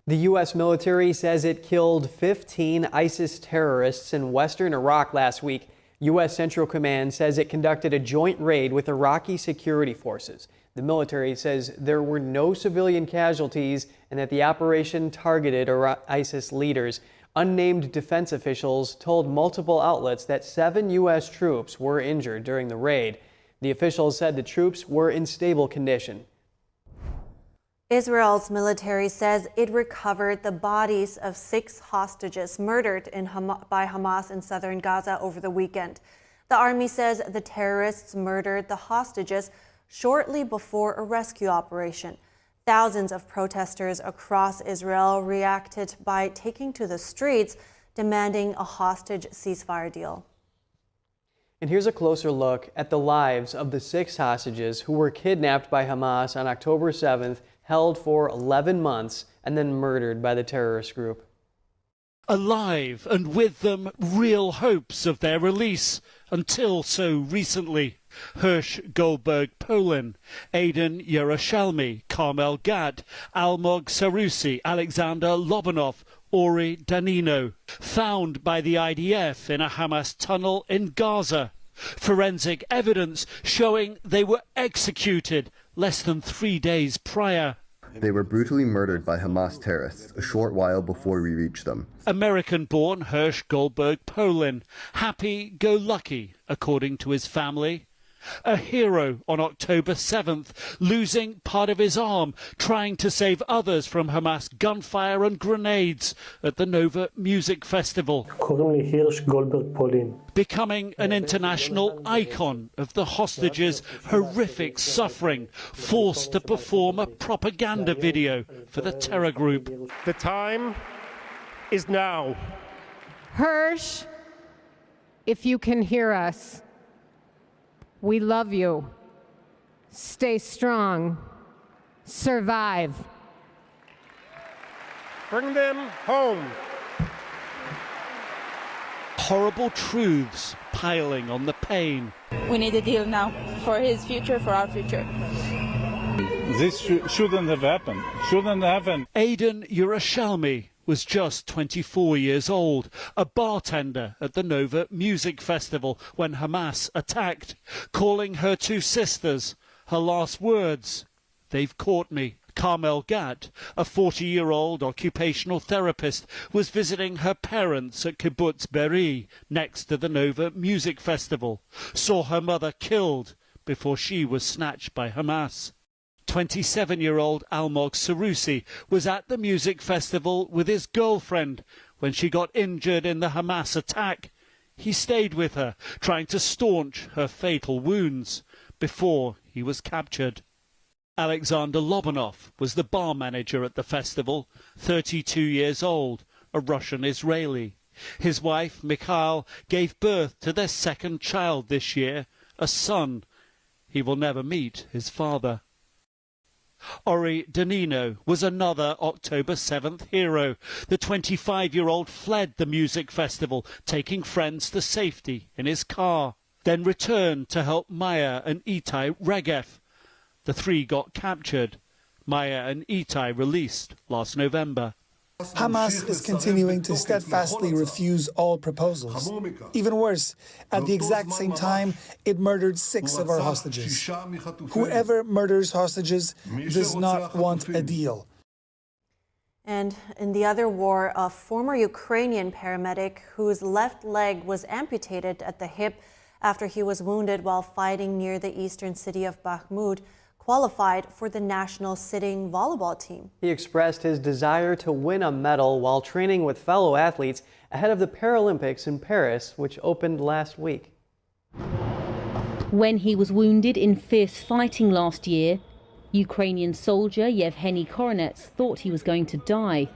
The U.S. military says it killed 15 ISIS terrorists in western Iraq last week. U.S. Central Command says it conducted a joint raid with Iraqi security forces. The military says there were no civilian casualties and that the operation targeted ISIS leaders. Unnamed defense officials told multiple outlets that 7 U.S. troops were injured during the raid. The officials said the troops were in stable condition. Israel's military says it recovered the bodies of 6 hostages murdered by Hamas in southern Gaza over the weekend. The army says the terrorists murdered the hostages shortly before a rescue operation. Thousands of protesters across Israel reacted by taking to the streets, demanding a hostage ceasefire deal. And here's a closer look at the lives of the 6 hostages who were kidnapped by Hamas on October 7th, held for 11 months, and then murdered by the terrorist group. Alive, and with them real hopes of their release, until so recently. Hirsch Goldberg Polin, Aidan Yerushalmi, Carmel Gad, Almog Sarusi, Alexander Lobanov, Ori Danino, found by the IDF in a Hamas tunnel in Gaza. Forensic evidence showing they were executed less than 3 days prior. They were brutally murdered by Hamas terrorists a short while before we reached them. American-born Hirsch Goldberg Polin, happy-go-lucky, according to his family. A hero on October 7th, losing part of his arm, trying to save others from Hamas gunfire and grenades at the Nova Music Festival. Becoming an international icon of the hostages' horrific suffering, forced to perform a propaganda video for the terror group. The time is now. Hirsch if you can hear us, we love you. Stay strong. Survive. Bring them home. Horrible truths piling on the pain. We need a deal now for his future, for our future. This shouldn't have happened. Shouldn't happen. Aiden Yerushalmi was just 24 years old, a bartender at the Nova Music Festival when Hamas attacked, calling her two sisters. Her last words, "They've caught me." Carmel Gat, a 40-year-old occupational therapist, was visiting her parents at Kibbutz Be'eri, next to the Nova Music Festival, saw her mother killed before she was snatched by Hamas. 27-year-old Almog Sarusi was at the music festival with his girlfriend when she got injured in the Hamas attack. He stayed with her, trying to staunch her fatal wounds before he was captured. Alexander Lobanov was the bar manager at the festival, 32 years old, a Russian-Israeli. His wife, Mikhail, gave birth to their second child this year, a son. He will never meet his father. Ori Danino was another October 7th hero. The 25-year-old fled the music festival, taking friends to safety in his car, then returned to help Maya and Itai Regev. The three got captured. Maya and Itai released last November. Hamas is continuing to steadfastly refuse all proposals. Even worse, at the exact same time, it murdered 6 of our hostages. Whoever murders hostages does not want a deal. And in the other war, a former Ukrainian paramedic whose left leg was amputated at the hip after he was wounded while fighting near the eastern city of Bakhmut qualified for the national sitting volleyball team. He expressed his desire to win a medal while training with fellow athletes ahead of the Paralympics in Paris, which opened last week. When he was wounded in fierce fighting last year, Ukrainian soldier Yevgeny Koronets thought he was going to die.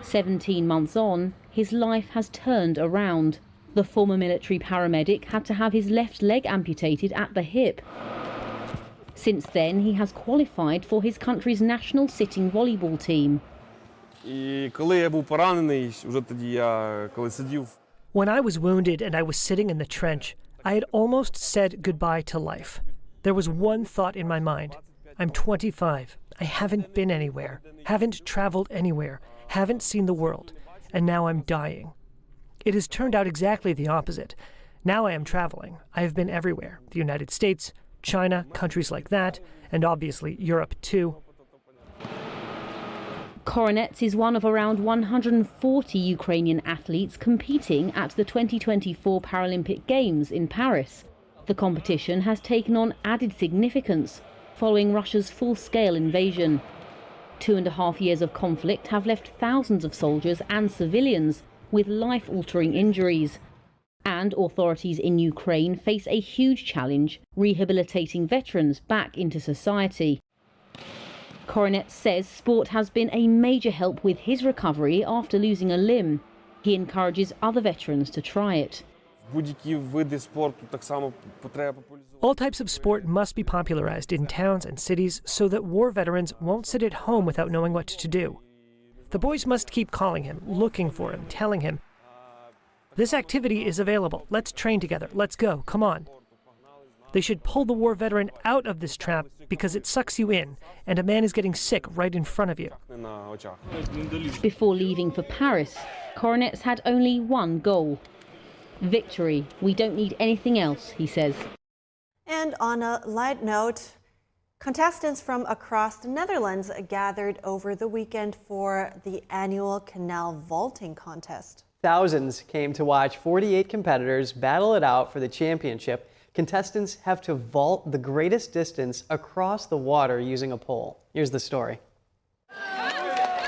17 months on, his life has turned around. The former military paramedic had to have his left leg amputated at the hip. Since then, he has qualified for his country's national sitting volleyball team. When I was wounded and I was sitting in the trench, I had almost said goodbye to life. There was one thought in my mind. I'm 25. I haven't been anywhere, haven't traveled anywhere, haven't seen the world, and now I'm dying. It has turned out exactly the opposite. Now I am traveling. I have been everywhere. The United States, China, countries like that, and obviously Europe too. Koronets is one of around 140 Ukrainian athletes competing at the 2024 Paralympic Games in Paris. The competition has taken on added significance following Russia's full-scale invasion. 2.5 years of conflict have left thousands of soldiers and civilians with life-altering injuries. And authorities in Ukraine face a huge challenge rehabilitating veterans back into society. Koronets says sport has been a major help with his recovery after losing a limb. He encourages other veterans to try it. All types of sport must be popularized in towns and cities so that war veterans won't sit at home without knowing what to do. The boys must keep calling him, looking for him, telling him, "This activity is available. Let's train together. Let's go. Come on." They should pull the war veteran out of this trap because it sucks you in, and a man is getting sick right in front of you. Before leaving for Paris, Koronets had only one goal: victory. We don't need anything else, he says. And on a light note, contestants from across the Netherlands gathered over the weekend for the annual Canal vaulting contest. Thousands came to watch 48 competitors battle it out for the championship. Contestants have to vault the greatest distance across the water using a pole. Here's the story.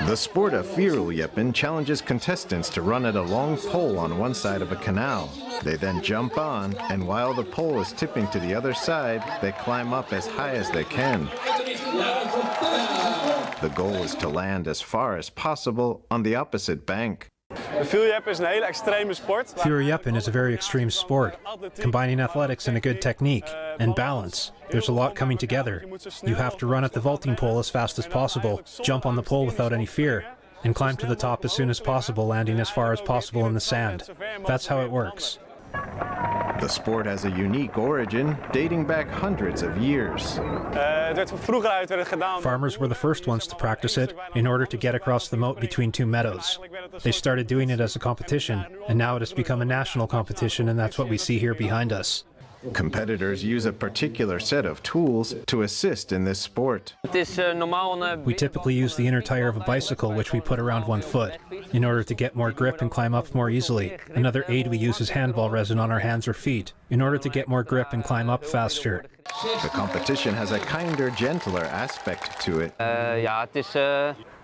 The sport of Vierwieljeppen challenges contestants to run at a long pole on one side of a canal. They then jump on, and while the pole is tipping to the other side, they climb up as high as they can. The goal is to land as far as possible on the opposite bank. Vuurjeppen is a very extreme sport, combining athletics and a good technique, and balance. There's a lot coming together. You have to run at the vaulting pole as fast as possible, jump on the pole without any fear, and climb to the top as soon as possible, landing as far as possible in the sand. That's how it works. The sport has a unique origin dating back hundreds of years. Farmers were the first ones to practice it in order to get across the moat between two meadows. They started doing it as a competition, and now it has become a national competition, and that's what we see here behind us. Competitors use a particular set of tools to assist in this sport. We typically use the inner tire of a bicycle, which we put around one foot, in order to get more grip and climb up more easily. Another aid we use is handball resin on our hands or feet, in order to get more grip and climb up faster. The competition has a kinder, gentler aspect to it.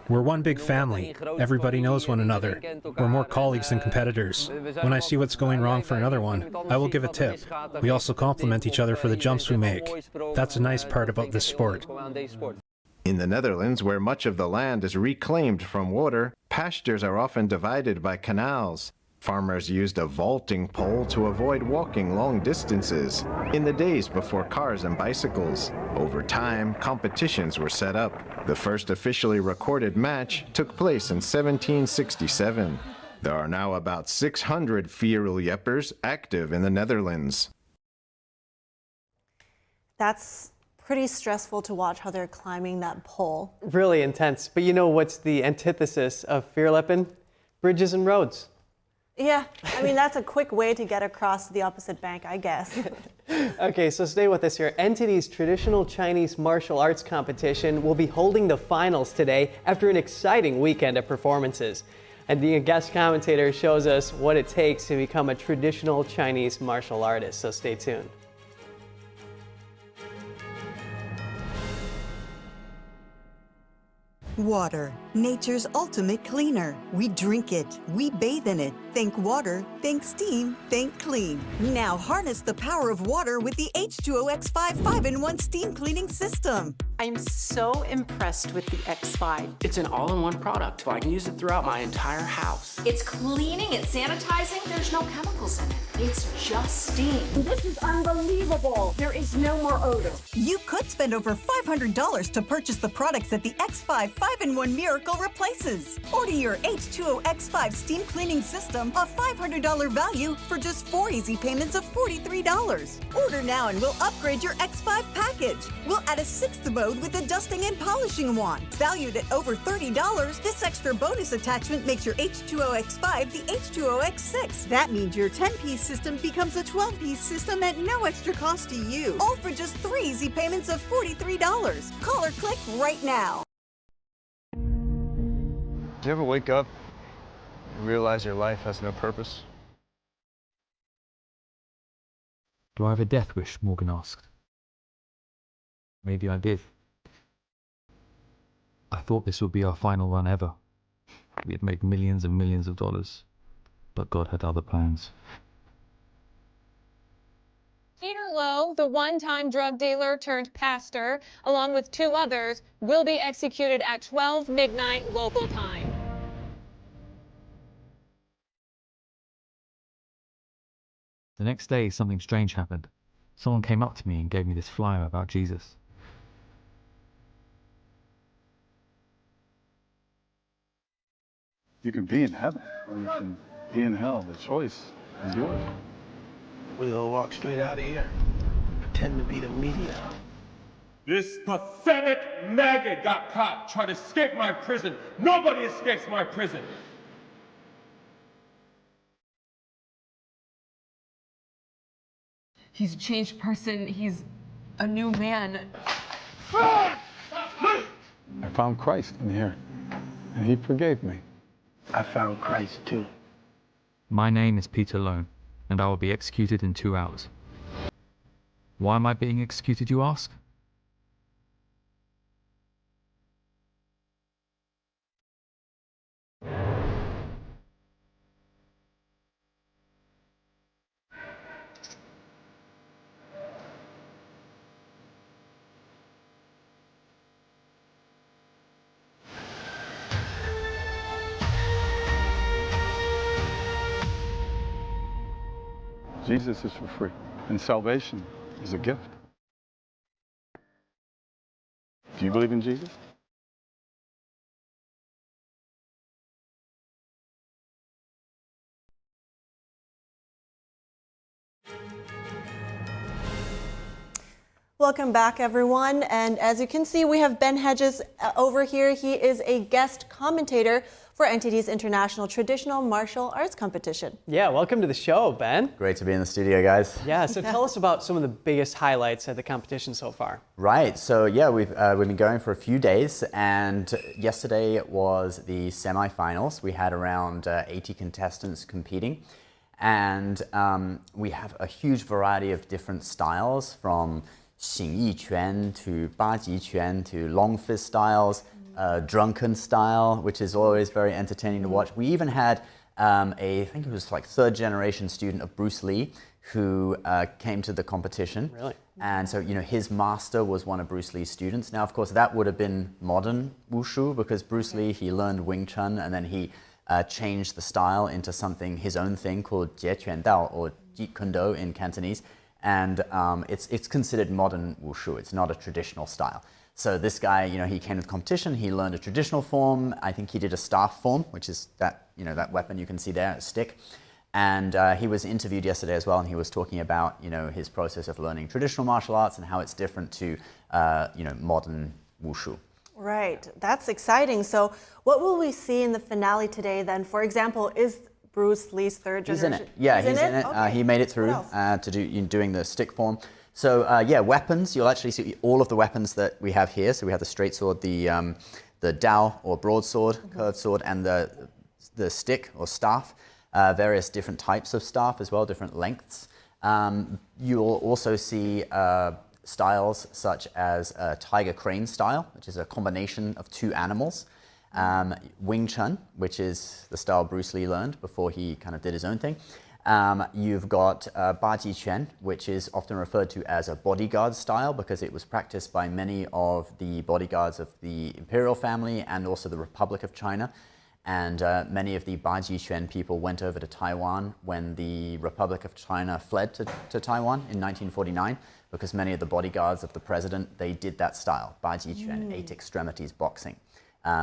We're one big family. Everybody knows one another. We're more colleagues than competitors. When I see what's going wrong for another one, I will give a tip. We also compliment each other for the jumps we make. That's a nice part about this sport. In the Netherlands, where much of the land is reclaimed from water, pastures are often divided by canals. Farmers used a vaulting pole to avoid walking long distances in the days before cars and bicycles. Over time, competitions were set up. The first officially recorded match took place in 1767. There are now about 600 vuurjeppers active in the Netherlands. That's pretty stressful to watch how they're climbing that pole. Really intense. But you know what's the antithesis of vuurjeppen? Bridges and roads. Yeah, I mean, that's a quick way to get across the opposite bank, I guess. Okay, so stay with us here. NTD's traditional Chinese martial arts competition will be holding the finals today after an exciting weekend of performances. And the guest commentator shows us what it takes to become a traditional Chinese martial artist, so stay tuned. Water, nature's ultimate cleaner. We drink it, we bathe in it. Think water, think steam, think clean. Now harness the power of water with the H2O X5 5-in-1 steam cleaning system. I'm so impressed with the X5. It's an all-in-one product. I can use it throughout my entire house. It's cleaning, it's sanitizing, there's no chemicals in it. It's just steam. This is unbelievable. There is no more odor. You could spend over $500 to purchase the products that the X5 5-in-1 Miracle replaces. Order your H2O X5 steam cleaning system, a $500 value, for just 4 easy payments of $43. Order now and we'll upgrade your X5 package. We'll add a 6th mode with a dusting and polishing wand. Valued at over $30, this extra bonus attachment makes your H2O X5 the H2O X6. That means your 10-piece system becomes a 12-piece system at no extra cost to you. All for just 3 easy payments of $43. Call or click right now. Do you ever wake up and realize your life has no purpose? Do I have a death wish? Morgan asked. Maybe I did. I thought this would be our final run ever. We had made millions and millions of dollars, but God had other plans. Peter Lowe, the one-time drug dealer turned pastor, along with 2 others, will be executed at 12 midnight local time. The next day, something strange happened. Someone came up to me and gave me this flyer about Jesus. You can be in heaven, or you can be in hell. The choice is yours. We'll walk straight out of here. Pretend to be the media. This pathetic maggot got caught trying to escape my prison. Nobody escapes my prison. He's a changed person. He's a new man. I found Christ in here, and he forgave me. I found Christ too. My name is Peter Lowe, and I will be executed in 2 hours. Why am I being executed, you ask? Jesus is for free, and salvation is a gift. Do you believe in Jesus? Welcome back, everyone. And as you can see, we have Ben Hedges over here. He is a guest commentator for NTD's International Traditional Martial Arts Competition. Yeah, welcome to the show, Ben. Great to be in the studio, guys. Yeah, so tell us about some of the biggest highlights at the competition so far. Right, so yeah, we've been going for a few days, and yesterday was the semifinals. We had around 80 contestants competing, and we have a huge variety of different styles, from 形意拳 to 八极拳 to long fist styles, drunken style, which is always very entertaining to watch. We even had I think it was like third generation student of Bruce Lee who came to the competition. Really? And so, you know, his master was one of Bruce Lee's students. Now, of course, that would have been modern wushu, because Bruce Lee, he learned Wing Chun, and then he changed the style into something, his own thing, called Jie Quan Dao, or Jeet Kune Do in Cantonese. And it's considered modern wushu. It's not a traditional style. So this guy, you know, he came to the competition, he learned a traditional form. I think he did a staff form, which is that, you know, that weapon you can see there, a stick. And he was interviewed yesterday as well, and he was talking about, you know, his process of learning traditional martial arts and how it's different to, you know, modern wushu. Right, that's exciting. So what will we see in the finale today then? For example, is Bruce Lee's third generation? He's in it. Yeah, he's in it. Okay. He made it through doing the stick form. So yeah, weapons. You'll actually see all of the weapons that we have here. So we have the straight sword, the dao or broadsword, curved sword, and the stick or staff. Various different types of staff as well, different lengths. You'll also see styles such as tiger crane style, which is a combination of two animals. Wing Chun, which is the style Bruce Lee learned before he kind of did his own thing. You've got Baji Quan, which is often referred to as a bodyguard style, because it was practiced by many of the bodyguards of the imperial family and also the Republic of China. And many of the Baji Quan people went over to Taiwan when the Republic of China fled to Taiwan in 1949, because many of the bodyguards of the president, they did that style, Baji Quan, 8 extremities boxing.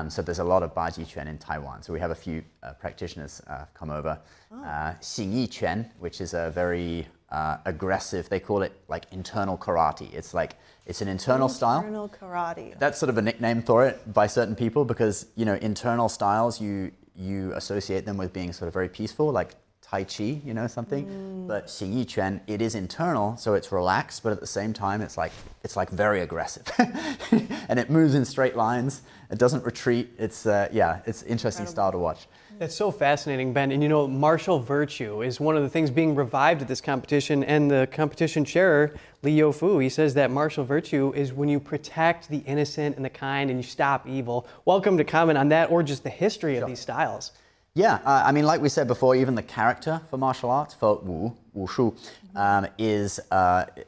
So there's a lot of Baji Quan in Taiwan. So we have a few practitioners come over. Xing Yi Quan, which is a very aggressive, they call it like internal karate. It's an internal style. Internal karate. That's sort of a nickname for it by certain people, because, you know, internal styles, you associate them with being sort of very peaceful, like Tai Chi, you know, something. But Xing Yi Quan, it is internal, so it's relaxed, but at the same time, it's like very aggressive. And it moves in straight lines. It doesn't retreat. It's yeah, it's an interesting style to watch. That's so fascinating, Ben. And you know, martial virtue is one of the things being revived at this competition. And the competition chair, Li Youfu, he says that martial virtue is when you protect the innocent and the kind and you stop evil. Welcome to comment on that, or just the history of these styles. Yeah, I mean, like we said before, even the character for martial arts, for wushu,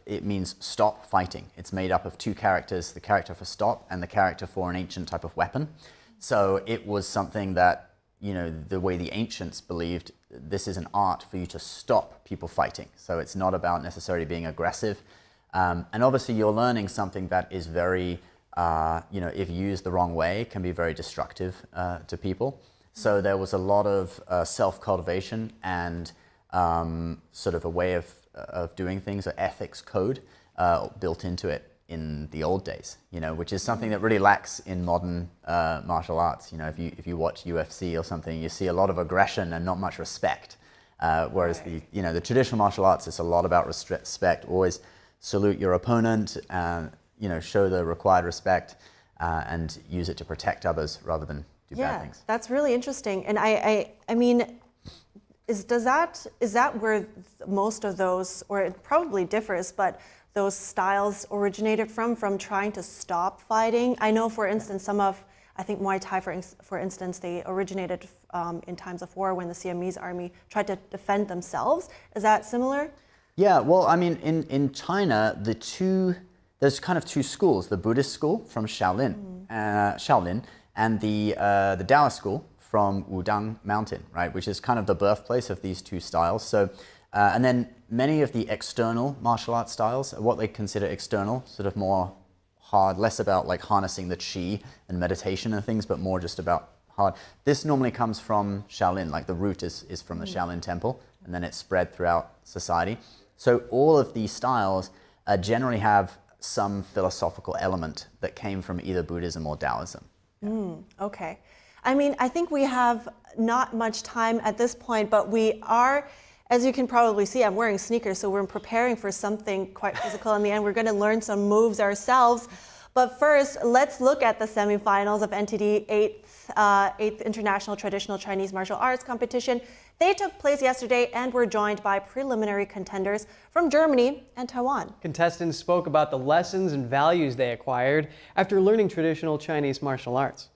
it means stop fighting. It's made up of two characters, the character for stop and the character for an ancient type of weapon. So it was something that, you know, the way the ancients believed, this is an art for you to stop people fighting. So it's not about necessarily being aggressive. And obviously you're learning something that is very, you know, if used the wrong way, can be very destructive to people. So there was a lot of self-cultivation and sort of a way of doing things, an ethics code built into it in the old days, you know, which is something that really lacks in modern martial arts. You know, if you watch UFC or something, you see a lot of aggression and not much respect. Whereas the traditional martial arts, it's a lot about respect. Always salute your opponent, you know, show the required respect, and use it to protect others rather than do bad things. That's really interesting. And I mean, is that where most of those, or it probably differs, but those styles originated from trying to stop fighting? I know, for instance, I think Muay Thai, for instance, they originated in times of war when the Siamese army tried to defend themselves. Is that similar? Yeah, well, I mean, in China, there's kind of two schools: the Buddhist school from Shaolin, and the Taoist school from Wudang Mountain, right, which is kind of the birthplace of these two styles. So And then many of the external martial arts styles are what they consider external, sort of more hard, less about like harnessing the chi and meditation and things, but more just about hard. This normally comes from Shaolin, like the root is from the Shaolin temple, and then it's spread throughout society. So all of these styles generally have some philosophical element that came from either Buddhism or Taoism. Okay. I mean, I think we have not much time at this point, but we are, as you can probably see, I'm wearing sneakers, so we're preparing for something quite physical in the end. We're going to learn some moves ourselves. But first, let's look at the semifinals of NTD 8th International Traditional Chinese Martial Arts Competition. They took place yesterday and were joined by preliminary contenders from Germany and Taiwan. Contestants spoke about the lessons and values they acquired after learning traditional Chinese martial arts.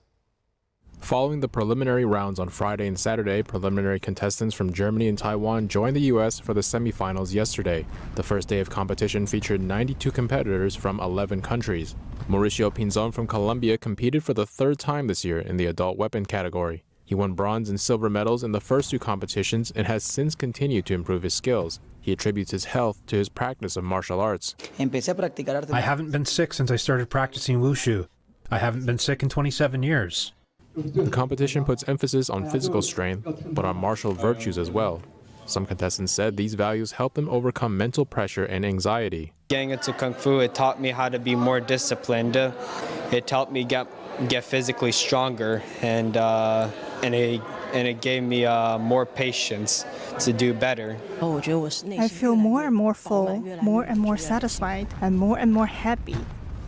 Following the preliminary rounds on Friday and Saturday, preliminary contestants from Germany and Taiwan joined the U.S. for the semifinals yesterday. The first day of competition featured 92 competitors from 11 countries. Mauricio Pinzon from Colombia competed for the third time this year in the adult weapon category. He won bronze and silver medals in the first two competitions and has since continued to improve his skills. He attributes his health to his practice of martial arts. I haven't been sick since I started practicing wushu. I haven't been sick in 27 years. The competition puts emphasis on physical strength, but on martial virtues as well. Some contestants said these values help them overcome mental pressure and anxiety. Getting into Kung Fu, it taught me how to be more disciplined. It helped me get physically stronger, and it gave me more patience to do better. I feel more and more full, more and more satisfied, and more happy.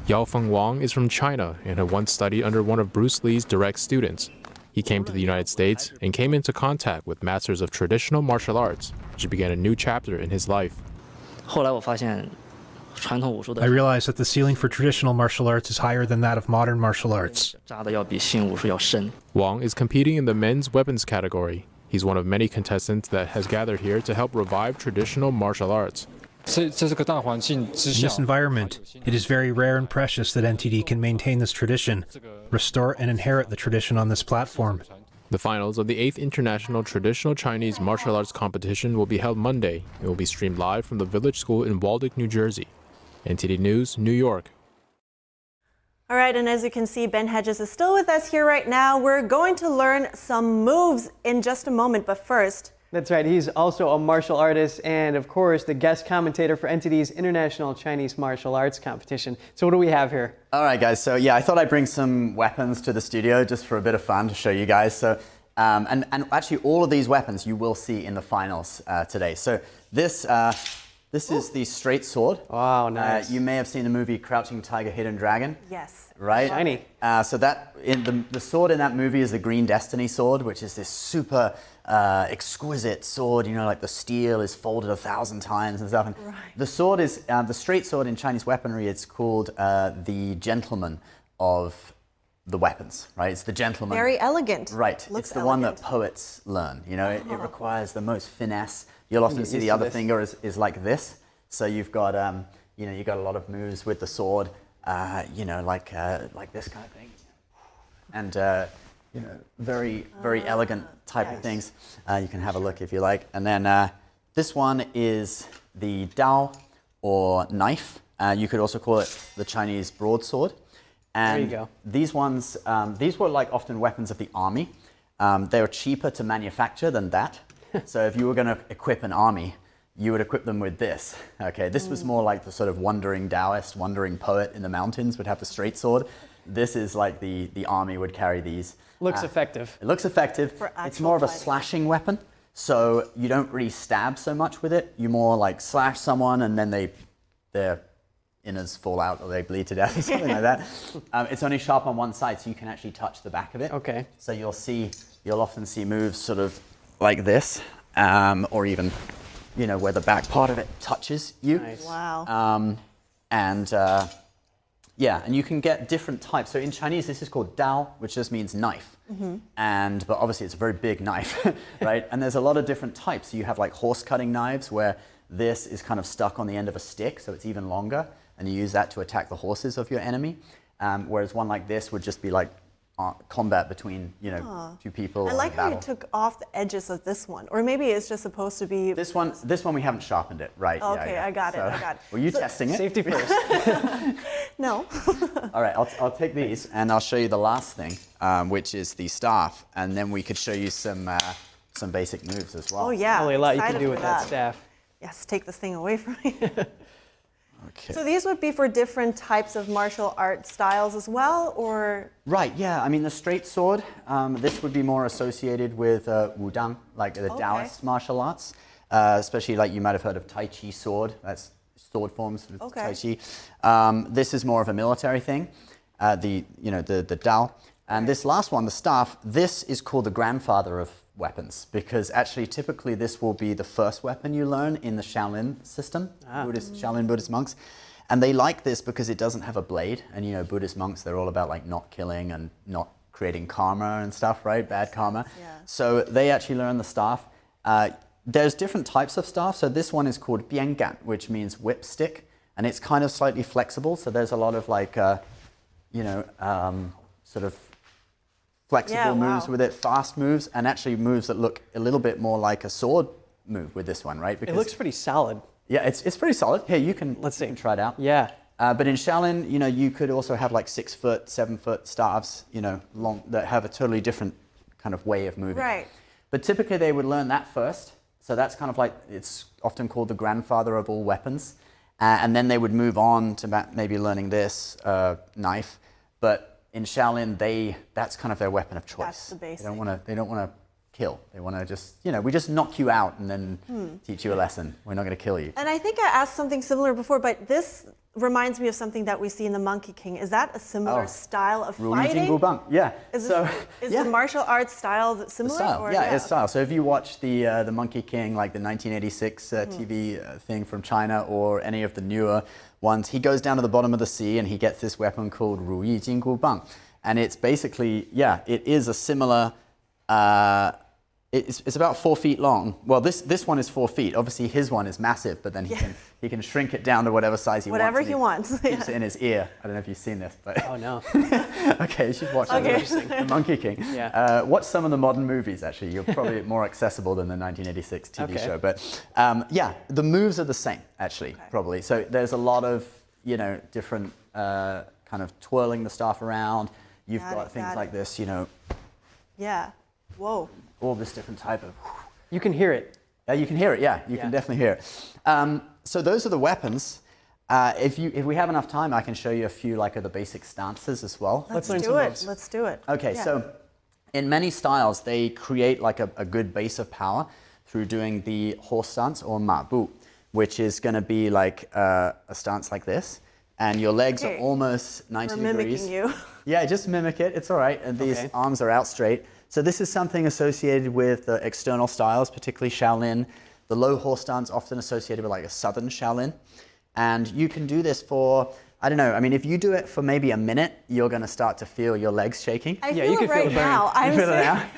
Yao Feng Wang is from China and had once studied under one of Bruce Lee's direct students. He came to the United States and came into contact with masters of traditional martial arts, which began a new chapter in his life. I realized that the ceiling for traditional martial arts is higher than that of modern martial arts. Wang is competing in the men's weapons category. He's one of many contestants that has gathered here to help revive traditional martial arts. In this environment, it is very rare and precious that NTD can maintain this tradition, restore and inherit the tradition on this platform. The finals of the 8th International Traditional Chinese Martial Arts Competition will be held Monday. It will be streamed live from the Village School in Waldeck, New Jersey. NTD News, New York. All right, and as you can see, Ben Hedges is still with us here right now. We're going to learn some moves in just a moment, but first... That's right. He's also a martial artist and, of course, the guest commentator for NTD's International Chinese Martial Arts Competition. So what do we have here? All right, guys. So, yeah, I thought I'd bring some weapons to the studio just for a bit of fun to show you guys. So, and actually, all of these weapons you will see in the finals today. So this is the straight sword. Wow, nice. You may have seen the movie Crouching Tiger, Hidden Dragon. Yes. Right? Shiny. So that the sword in that movie is the Green Destiny sword, which is this super exquisite sword. You know, like the steel is folded 1,000 times and stuff. And right. The sword is the straight sword in Chinese weaponry. It's called the gentleman of the weapons. Right? It's the gentleman. Very elegant. Right. Looks it's the elegant. one that poets learn. You know, it requires the most finesse. You'll often see the other finger is like this. So you've got you know, you've got a lot of moves with the sword. You know, like this kind of thing, and you know, very elegant type of things. You can have a look if you like. And then this one is the Dao or knife. You could also call it the Chinese broadsword. And there you go. These ones, these were like often weapons of the army. They were cheaper to manufacture than that. So if you were going to equip an army, you would equip them with this. Okay, this was more like the sort of wandering Taoist, wandering poet in the mountains would have the straight sword. This is like the army would carry these. Looks effective. It looks effective. It's more of a slashing weapon, so you don't really stab so much with it. You more like slash someone and then their innards fall out or they bleed to death or something like that. It's only sharp on one side, so you can actually touch the back of it. Okay. So you'll often see moves sort of like this, or even, you know, where the back part of it touches you. Nice. Wow. Yeah, and you can get different types. So in Chinese, this is called Dao, which just means knife. Mm-hmm. But obviously it's a very big knife, right? And there's a lot of different types. So you have like horse cutting knives where this is kind of stuck on the end of a stick, so it's even longer, and you use that to attack the horses of your enemy. Whereas one like this would just be like combat between, you know, two people. I like in how battle. you took off the edges of this one, or maybe it's just supposed to be. This one we haven't sharpened it, right? Okay, yeah. I got it. Were you testing it? Safety first. No. All right, I'll take these and I'll show you the last thing, which is the staff, and then we could show you some basic moves as well. Oh yeah. Probably a lot you excited can do for with that staff. Yes, take this thing away from me. Okay. So these would be for different types of martial art styles as well, or? Right, yeah. I mean, the straight sword, this would be more associated with Wudang, like the Taoist martial arts, especially like you might have heard of Tai Chi sword. That's sword forms with Tai Chi. This is more of a military thing, the Dao. And this last one, the staff, this is called the grandfather of weapons, because actually typically this will be the first weapon you learn in the Shaolin system, Shaolin Buddhist monks. And they like this because it doesn't have a blade. And you know, Buddhist monks, they're all about like not killing and not creating karma and stuff, right? Bad karma. Yeah. So they actually learn the staff. There's different types of staff. So this one is called biangan, which means whip stick. And it's kind of slightly flexible. So there's a lot of like, sort of flexible moves with it, fast moves, and actually moves that look a little bit more like a sword move with this one, right? Because it looks pretty solid. Yeah, it's pretty solid. Here, you can try it out. Yeah. But in Shaolin, you know, you could also have like 6 foot, 7 foot staves, you know, long, that have a totally different kind of way of moving. Right. But typically they would learn that first. So that's kind of like, it's often called the grandfather of all weapons. And then they would move on to maybe learning this knife. But in Shaolin, that's kind of their weapon of choice. That's the basic. They don't want to kill. They want to just, you know, we just knock you out and then teach you a lesson. We're not going to kill you. And I think I asked something similar before, but this reminds me of something that we see in the Monkey King. Is that a similar style of fighting? Yeah. Is the martial arts style similar? The style, or? it's style. So if you watch the Monkey King, like the 1986 TV thing from China, or any of the newer ones, he goes down to the bottom of the sea and he gets this weapon called Ru Yi Jing Gu Bang. And it's basically, it is a similar, it's about 4 feet long. Well, this one is 4 feet. Obviously his one is massive, but then he can shrink it down to whatever size he wants. Whatever he wants. Keeps it in his ear. I don't know if you've seen this, but. Oh no. Okay, you should watch it. The Monkey King. Yeah. Watch some of the modern movies, actually. You're probably more accessible than the 1986 TV show. But the moves are the same, actually, probably. So there's a lot of, you know, different kind of twirling the staff around. You've got things like this, you know. Yeah. Whoa. All this different type of. You can hear it. You can hear it. Yeah, you can definitely hear it. So those are the weapons. If we have enough time, I can show you a few of the basic stances as well. Let's do it. Let's do it. Okay, so in many styles, they create like a good base of power through doing the horse stance or ma bu, which is going to be like a stance like this. And your legs are almost 90 degrees. We're mimicking you. Yeah, just mimic it. It's all right. And these arms are out straight. So this is something associated with the external styles, particularly Shaolin. The low horse stance often associated with like a southern Shaolin. And you can do this for, I don't know, I mean, if you do it for maybe a minute, you're going to start to feel your legs shaking. I feel it right now.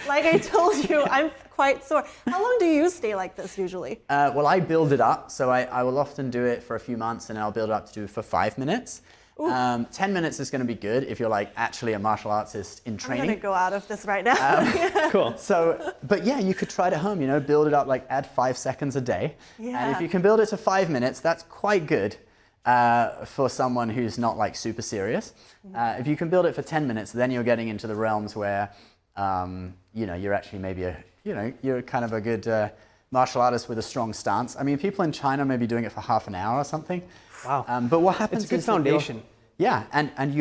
Like I told you, I'm quite sore. How long do you stay like this usually? Well, I build it up. So I will often do it for a few months, and I'll build it up to do it for 5 minutes. 10 minutes is going to be good if you're like actually a martial artist in training. I'm going to go out of this right now. Cool. So, but yeah, you could try it at home, you know, build it up, like add 5 seconds a day. Yeah. And if you can build it to 5 minutes, that's quite good for someone who's not like super serious. If you can build it for 10 minutes, then you're getting into the realms where, you know, you're actually maybe you're kind of a good martial artist with a strong stance. I mean, people in China may be doing it for half an hour or something. Wow. But what happens is a good foundation. And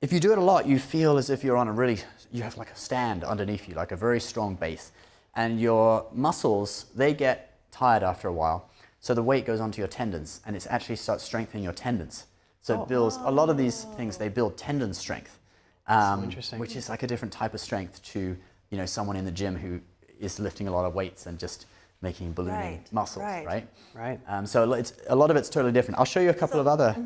if you do it a lot, you feel as if you're on you have like a stand underneath you, like a very strong base. And your muscles, they get tired after a while. So the weight goes onto your tendons, and it actually starts strengthening your tendons. So it builds, a lot of these things, they build tendon strength, interesting. which is like a different type of strength to, you know, someone in the gym who is lifting a lot of weights and just making ballooning muscles, right? Right. So a lot of it's totally different. I'll show you a couple of other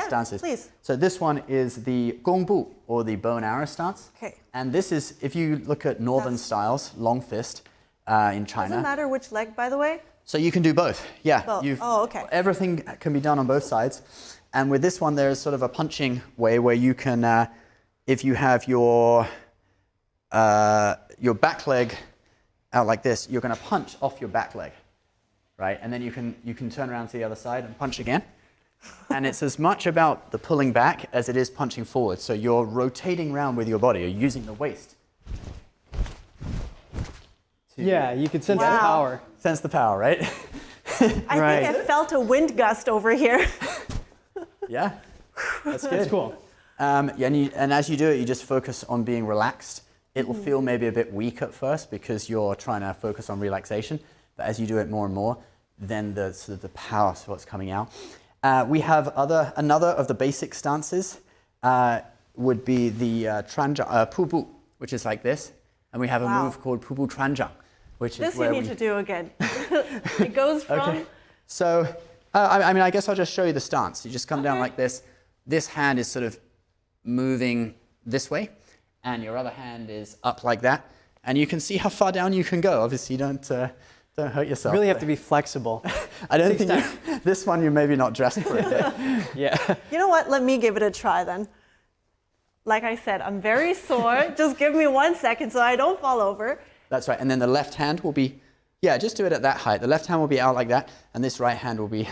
stances. Please. So this one is the gongbu, or the bow and arrow stance. Okay. And this is, if you look at northern styles, long fist in China. Doesn't matter which leg, by the way? So you can do both. Yeah. Both. Okay. Everything can be done on both sides. And with this one, there's sort of a punching way where you can if you have your back leg out like this, you're going to punch off your back leg, right? And then you can turn around to the other side and punch again. And it's as much about the pulling back as it is punching forward. So you're rotating around with your body. You're using the waist. Yeah, you can sense the power. Sense the power, right? I think I felt a wind gust over here. Yeah, that's good. That's cool. And as you do it, you just focus on being relaxed. It will feel maybe a bit weak at first because you're trying to focus on relaxation. But as you do it more and more, then the sort of the power is what's coming out. We have another of the basic stances would be the Tranjang, Pubu, which is like this. And we have a move called Pubu Tranjang, which is where you need to do again. It goes from... Okay. So, I mean, I guess I'll just show you the stance. You just come down like this. This hand is sort of moving this way, and your other hand is up like that. And you can see how far down you can go. Obviously, don't hurt yourself. You really have to be flexible. I don't think this one you're maybe not dressed for it yet. Yeah. You know what? Let me give it a try then. Like I said, I'm very sore. Just give me 1 second so I don't fall over. That's right. And then the left hand will be, just do it at that height. The left hand will be out like that, and this right hand will be,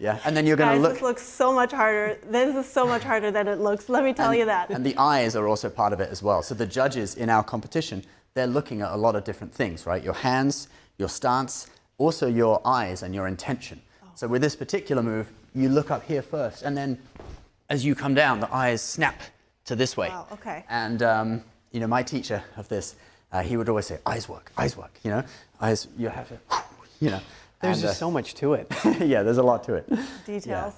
And then you're going to look. This looks so much harder. This is so much harder than it looks. Let me tell you that. And the eyes are also part of it as well. So the judges in our competition, they're looking at a lot of different things, right? Your hands, your stance, also your eyes and your intention. So with this particular move, you look up here first, and then as you come down, the eyes snap to this way. Wow, okay. And my teacher of this, he would always say, eyes work, eyes, you have to, There's just so much to it. Yeah, there's a lot to it. Details. Yeah.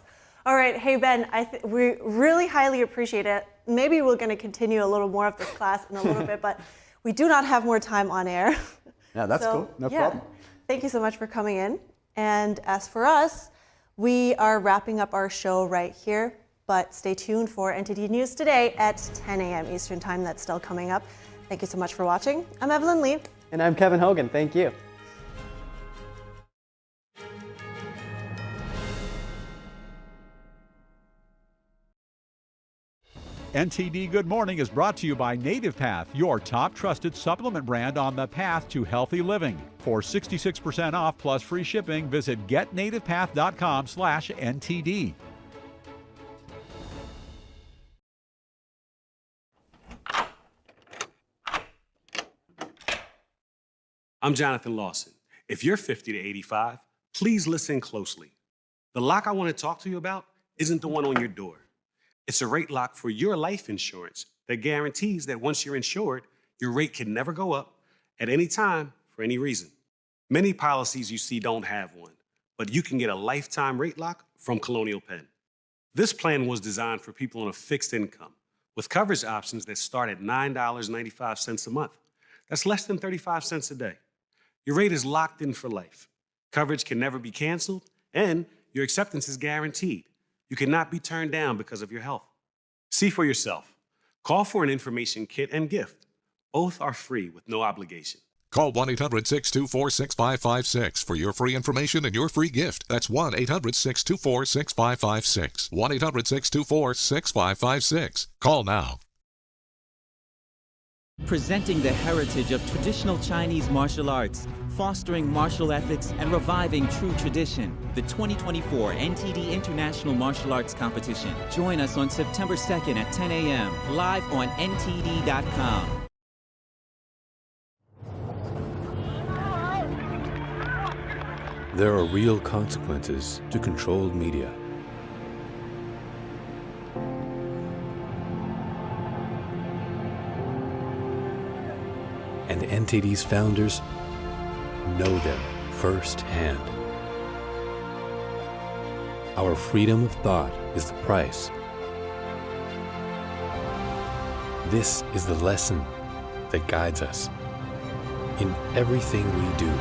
All right, hey Ben, we really highly appreciate it. Maybe we're going to continue a little more of this class in a little bit, but we do not have more time on air. Yeah, that's cool, no problem. Thank you so much for coming in. And as for us, we are wrapping up our show right here, but stay tuned for NTD News Today at 10 a.m. Eastern Time. That's still coming up. Thank you so much for watching. I'm Evelyn Lee. And I'm Kevin Hogan. Thank you. NTD Good Morning is brought to you by Native Path, your top trusted supplement brand on the path to healthy living. For 66% off plus free shipping, visit getnativepath.com/NTD. I'm Jonathan Lawson. If you're 50 to 85, please listen closely. The lock I want to talk to you about isn't the one on your door. It's a rate lock for your life insurance that guarantees that once you're insured, your rate can never go up at any time for any reason. Many policies you see don't have one, but you can get a lifetime rate lock from Colonial Penn. This plan was designed for people on a fixed income with coverage options that start at $9.95 a month. That's less than 35 cents a day. Your rate is locked in for life. Coverage can never be canceled, and your acceptance is guaranteed. You cannot be turned down because of your health. See for yourself. Call for an information kit and gift. Both are free with no obligation. Call 1-800-624-6556 for your free information and your free gift. That's 1-800-624-6556. 1-800-624-6556. Call now. Presenting the heritage of traditional Chinese martial arts, fostering martial ethics, and reviving true tradition. The 2024 NTD International Martial Arts Competition. Join us on September 2nd at 10 a.m. live on ntd.com. There are real consequences to controlled media. And NTD's founders know them firsthand. Our freedom of thought is the price. This is the lesson that guides us in everything we do.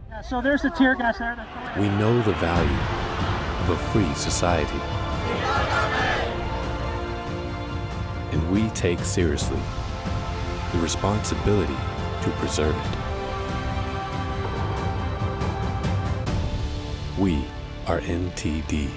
Yeah, so there's the tear gas there. We know the value of a free society. And we take seriously the responsibility to preserve it. We are NTD.